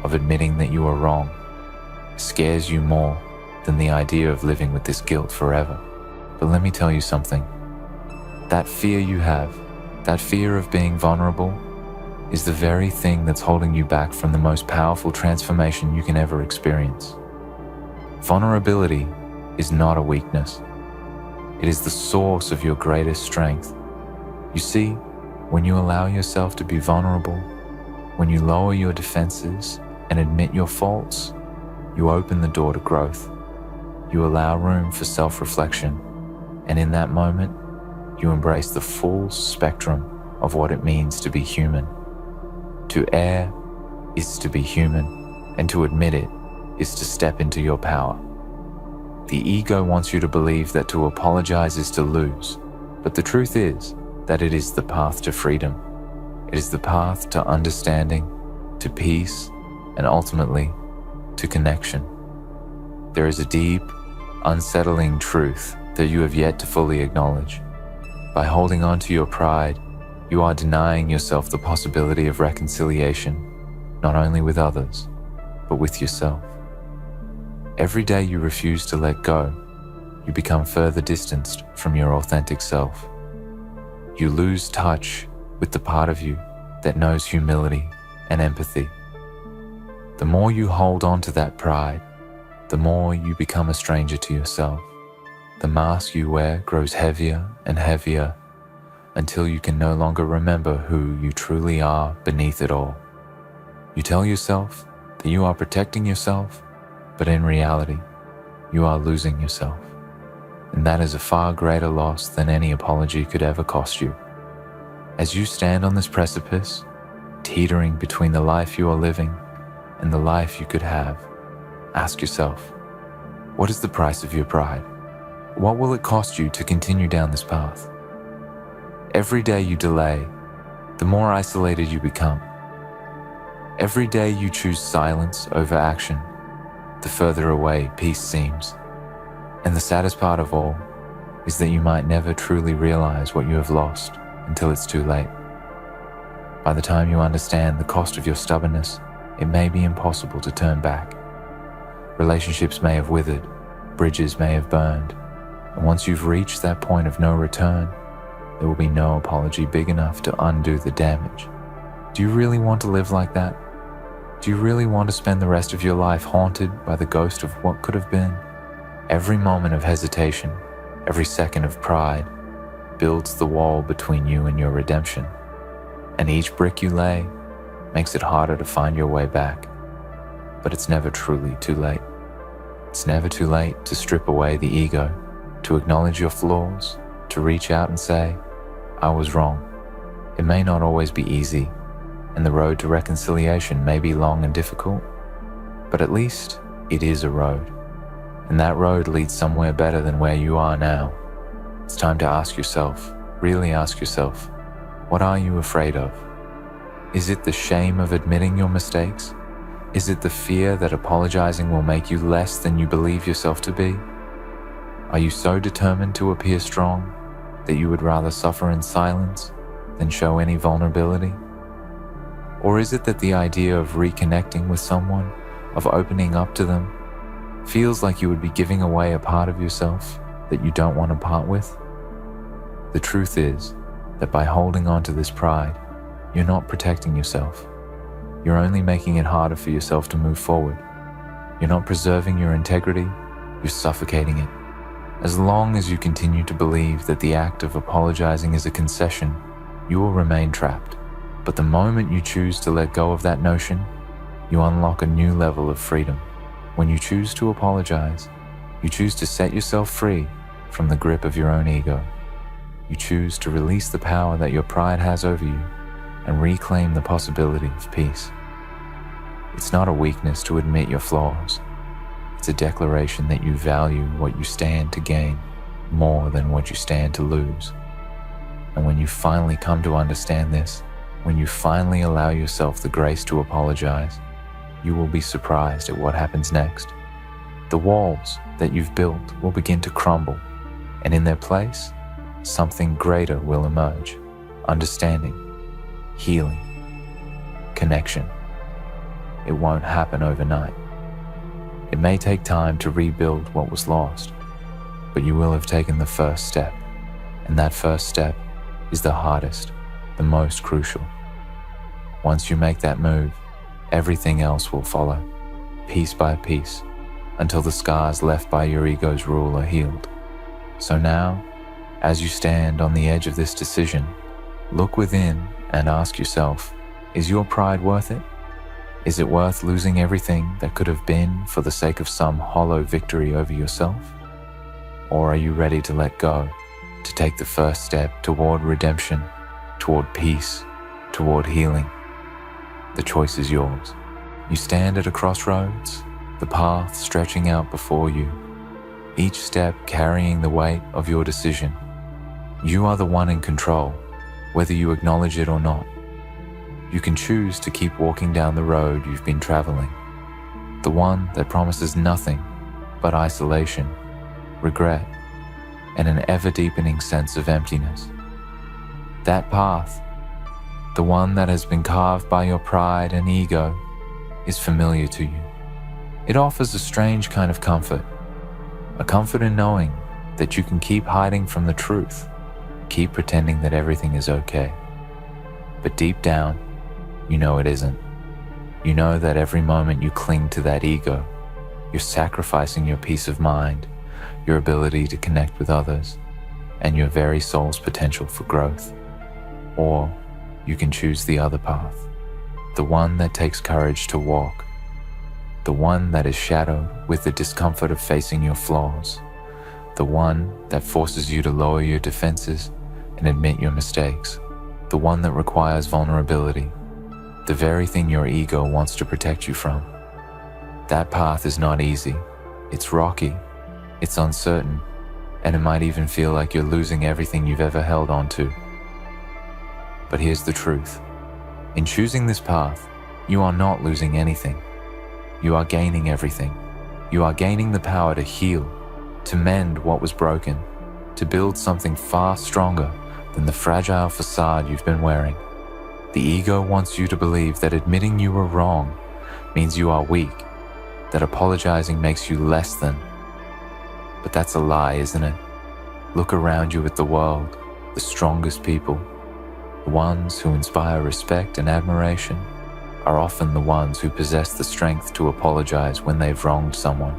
of admitting that you are wrong, scares you more than the idea of living with this guilt forever. But let me tell you something. That fear you have, that fear of being vulnerable, is the very thing that's holding you back from the most powerful transformation you can ever experience. Vulnerability is not a weakness. It is the source of your greatest strength. You see, when you allow yourself to be vulnerable, when you lower your defenses and admit your faults, you open the door to growth. You allow room for self-reflection, and in that moment, you embrace the full spectrum of what it means to be human. To err is to be human, and to admit it is to step into your power. The ego wants you to believe that to apologize is to lose, but the truth is that it is the path to freedom. It is the path to understanding, to peace, and ultimately, to connection. There is a deep, unsettling truth that you have yet to fully acknowledge. By holding on to your pride, you are denying yourself the possibility of reconciliation, not only with others, but with yourself. Every day you refuse to let go, you become further distanced from your authentic self. You lose touch with the part of you that knows humility and empathy. The more you hold on to that pride, the more you become a stranger to yourself. The mask you wear grows heavier and heavier until you can no longer remember who you truly are beneath it all. You tell yourself that you are protecting yourself, but in reality, you are losing yourself. And that is a far greater loss than any apology could ever cost you. As you stand on this precipice, teetering between the life you are living and the life you could have, ask yourself, what is the price of your pride? What will it cost you to continue down this path? Every day you delay, the more isolated you become. Every day you choose silence over action, the further away peace seems. And the saddest part of all is that you might never truly realize what you have lost until it's too late. By the time you understand the cost of your stubbornness, it may be impossible to turn back. Relationships may have withered, bridges may have burned, and once you've reached that point of no return, there will be no apology big enough to undo the damage. Do you really want to live like that? Do you really want to spend the rest of your life haunted by the ghost of what could have been? Every moment of hesitation, every second of pride, builds the wall between you and your redemption. And each brick you lay makes it harder to find your way back. But it's never truly too late. It's never too late to strip away the ego, to acknowledge your flaws, to reach out and say, I was wrong. It may not always be easy, and the road to reconciliation may be long and difficult, but at least it is a road, and that road leads somewhere better than where you are now. It's time to ask yourself, really ask yourself, what are you afraid of? Is it the shame of admitting your mistakes? Is it the fear that apologizing will make you less than you believe yourself to be? Are you so determined to appear strong that you would rather suffer in silence than show any vulnerability? Or is it that the idea of reconnecting with someone, of opening up to them, feels like you would be giving away a part of yourself that you don't want to part with? The truth is that by holding on to this pride, you're not protecting yourself. You're only making it harder for yourself to move forward. You're not preserving your integrity, you're suffocating it. As long as you continue to believe that the act of apologizing is a concession, you will remain trapped. But the moment you choose to let go of that notion, you unlock a new level of freedom. When you choose to apologize, you choose to set yourself free from the grip of your own ego. You choose to release the power that your pride has over you and reclaim the possibility of peace. It's not a weakness to admit your flaws. It's a declaration that you value what you stand to gain more than what you stand to lose. And when you finally come to understand this, when you finally allow yourself the grace to apologize, you will be surprised at what happens next. The walls that you've built will begin to crumble, and in their place, something greater will emerge. Understanding, healing, connection. It won't happen overnight. It may take time to rebuild what was lost, but you will have taken the first step, and that first step is the hardest, the most crucial. Once you make that move, everything else will follow, piece by piece, until the scars left by your ego's rule are healed. So now, as you stand on the edge of this decision, look within and ask yourself, is your pride worth it? Is it worth losing everything that could have been for the sake of some hollow victory over yourself? Or are you ready to let go, to take the first step toward redemption, toward peace, toward healing? The choice is yours. You stand at a crossroads, the path stretching out before you, each step carrying the weight of your decision. You are the one in control, whether you acknowledge it or not. You can choose to keep walking down the road you've been traveling, the one that promises nothing but isolation, regret, and an ever-deepening sense of emptiness. That path, the one that has been carved by your pride and ego, is familiar to you. It offers a strange kind of comfort, a comfort in knowing that you can keep hiding from the truth, keep pretending that everything is okay. But deep down, you know it isn't. You know that every moment you cling to that ego, you're sacrificing your peace of mind, your ability to connect with others, and your very soul's potential for growth. Or you can choose the other path, the one that takes courage to walk, the one that is shadowed with the discomfort of facing your flaws, the one that forces you to lower your defenses and admit your mistakes, the one that requires vulnerability, the very thing your ego wants to protect you from. That path is not easy. It's rocky. It's uncertain. and it might even feel like you're losing everything you've ever held on to. But here's the truth. In choosing this path, you are not losing anything. You are gaining everything. You are gaining the power to heal, to mend what was broken, to build something far stronger than the fragile facade you've been wearing. The ego wants you to believe that admitting you were wrong means you are weak, that apologizing makes you less than. But that's a lie, isn't it? Look around you at the world, the strongest people, the ones who inspire respect and admiration, are often the ones who possess the strength to apologize when they've wronged someone.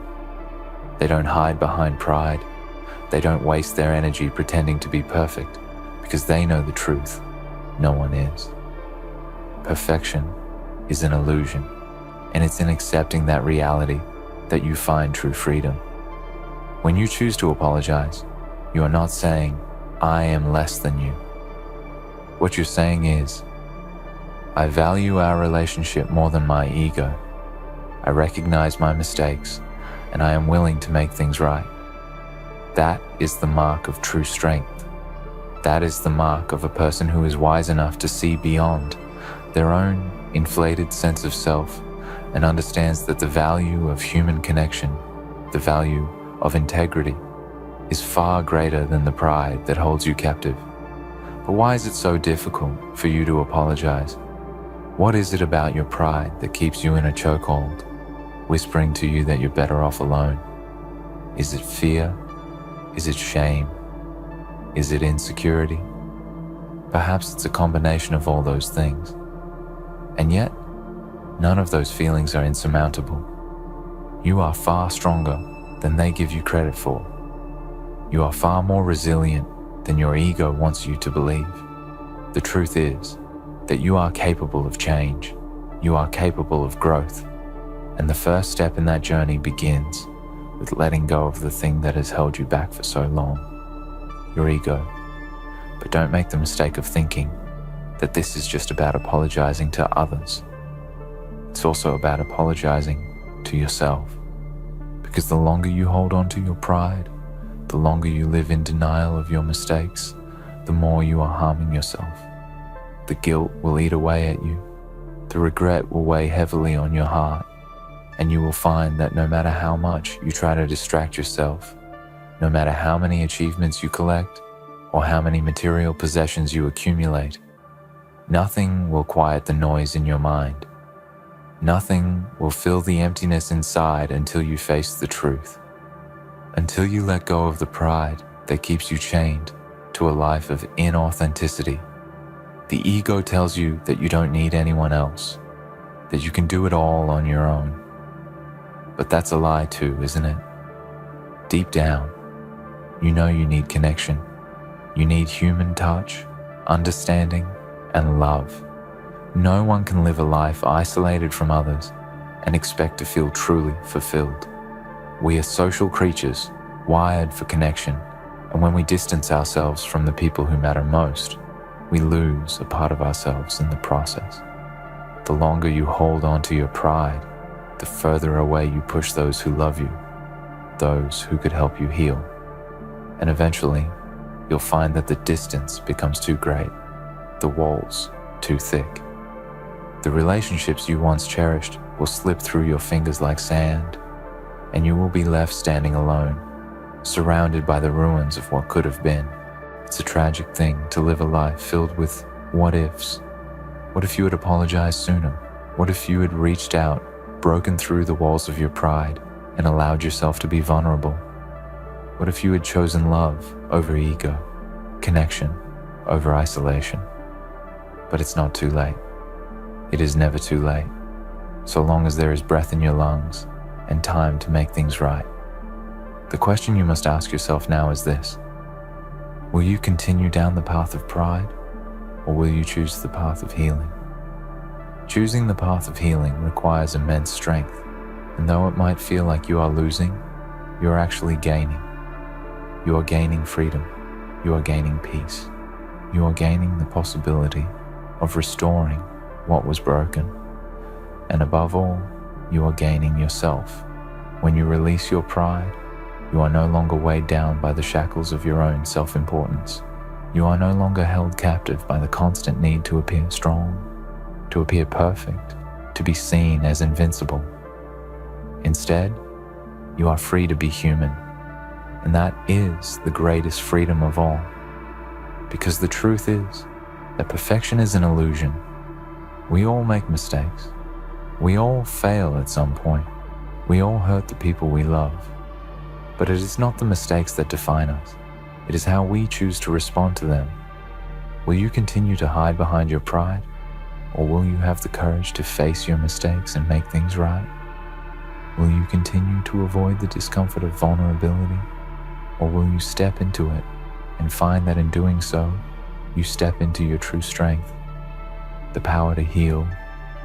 They don't hide behind pride. They don't waste their energy pretending to be perfect because they know the truth. No one is. Perfection is an illusion, and it's in accepting that reality that you find true freedom. When you choose to apologize, you are not saying, "I am less than you." What you're saying is, "I value our relationship more than my ego. I recognize my mistakes, and I am willing to make things right." That is the mark of true strength. That is the mark of a person who is wise enough to see beyond their own inflated sense of self and understands that the value of human connection, the value of integrity, is far greater than the pride that holds you captive. But why is it so difficult for you to apologize? What is it about your pride that keeps you in a chokehold, whispering to you that you're better off alone? Is it fear? Is it shame? Is it insecurity? Perhaps it's a combination of all those things. And yet, none of those feelings are insurmountable. You are far stronger than they give you credit for. You are far more resilient than your ego wants you to believe. The truth is that you are capable of change. You are capable of growth. And the first step in that journey begins with letting go of the thing that has held you back for so long, your ego. But don't make the mistake of thinking that this is just about apologizing to others. It's also about apologizing to yourself. Because the longer you hold on to your pride, the longer you live in denial of your mistakes, the more you are harming yourself. The guilt will eat away at you. The regret will weigh heavily on your heart. And you will find that no matter how much you try to distract yourself, no matter how many achievements you collect, or how many material possessions you accumulate, nothing will quiet the noise in your mind. Nothing will fill the emptiness inside until you face the truth. Until you let go of the pride that keeps you chained to a life of inauthenticity. The ego tells you that you don't need anyone else, that you can do it all on your own. But that's a lie too, isn't it? Deep down, you know you need connection. You need human touch, understanding, and love. No one can live a life isolated from others and expect to feel truly fulfilled. We are social creatures, wired for connection, and when we distance ourselves from the people who matter most, we lose a part of ourselves in the process. The longer you hold on to your pride, the further away you push those who love you, those who could help you heal. And eventually, you'll find that the distance becomes too great, the walls too thick. The relationships you once cherished will slip through your fingers like sand, and you will be left standing alone, surrounded by the ruins of what could have been. It's a tragic thing to live a life filled with what ifs. What if you had apologized sooner? What if you had reached out, broken through the walls of your pride, and allowed yourself to be vulnerable? What if you had chosen love over ego, connection over isolation? But it's not too late. It is never too late, so long as there is breath in your lungs and time to make things right. The question you must ask yourself now is this: will you continue down the path of pride, or will you choose the path of healing? Choosing the path of healing requires immense strength, and though it might feel like you are losing, you are actually gaining. You are gaining freedom. You are gaining peace. You are gaining the possibility of restoring what was broken. And above all, you are gaining yourself. When you release your pride, You are no longer weighed down by the shackles of your own self-importance. You are no longer held captive by the constant need to appear strong, to appear perfect, to be seen as invincible. Instead, you are free to be human, and that is the greatest freedom of all. Because the truth is that perfection is an illusion. We all make mistakes. We all fail at some point. We all hurt the people we love. But it is not the mistakes that define us. It is how we choose to respond to them. Will you continue to hide behind your pride? Or will you have the courage to face your mistakes and make things right? Will you continue to avoid the discomfort of vulnerability? Or will you step into it and find that in doing so, you step into your true strength? The power to heal,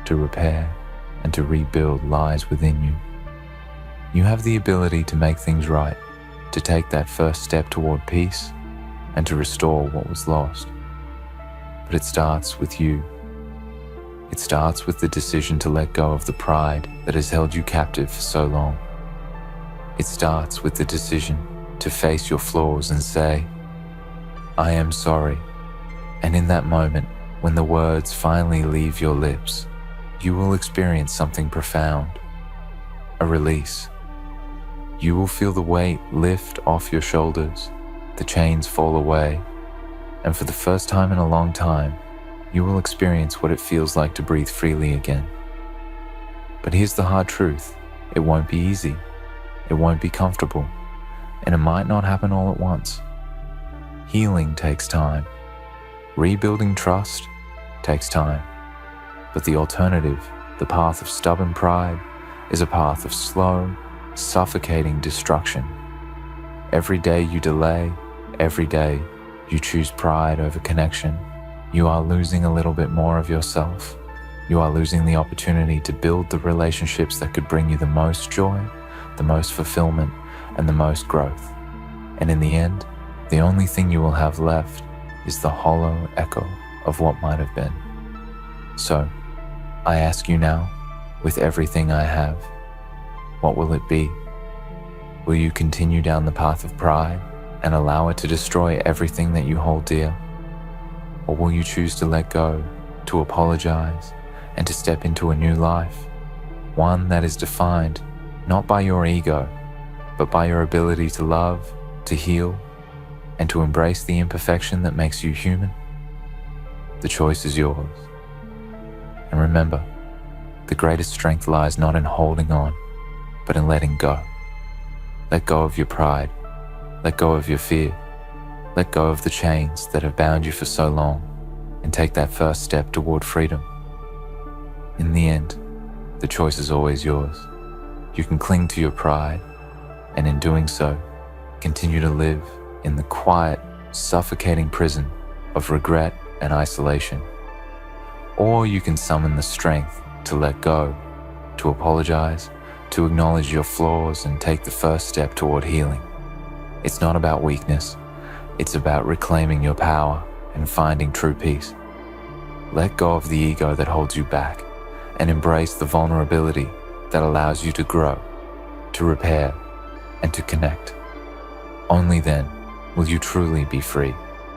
to repair, and to rebuild lies within you. You have the ability to make things right, to take that first step toward peace, and to restore what was lost. But it starts with you. It starts with the decision to let go of the pride that has held you captive for so long. It starts with the decision to face your flaws and say, I am sorry. And in that moment, when the words finally leave your lips, you will experience something profound, a release. You will feel the weight lift off your shoulders, the chains fall away, and for the first time in a long time, you will experience what it feels like to breathe freely again. But here's the hard truth. It won't be easy. It won't be comfortable. And it might not happen all at once. Healing takes time. Rebuilding trust takes time. But the alternative, the path of stubborn pride, is a path of slow, suffocating destruction. Every day you delay, every day you choose pride over connection, you are losing a little bit more of yourself. You are losing the opportunity to build the relationships that could bring you the most joy, the most fulfillment, and the most growth. And in the end, the only thing you will have left is the hollow echo of what might have been. So, I ask you now, with everything I have, what will it be? Will you continue down the path of pride and allow it to destroy everything that you hold dear? Or will you choose to let go, to apologize, and to step into a new life? One that is defined not by your ego, but by your ability to love, to heal, and to embrace the imperfection that makes you human? The choice is yours. And remember, the greatest strength lies not in holding on, but in letting go. Let go of your pride. Let go of your fear. Let go of the chains that have bound you for so long, and take that first step toward freedom. In the end, the choice is always yours. You can cling to your pride, and in doing so, continue to live in the quiet, suffocating prison of regret and isolation. Or you can summon the strength to let go, to apologize, to acknowledge your flaws and take the first step toward healing. It's not about weakness. It's about reclaiming your power and finding true peace. Let go of the ego that holds you back and embrace the vulnerability that allows you to grow, to repair, and to connect. Only then will you truly be free.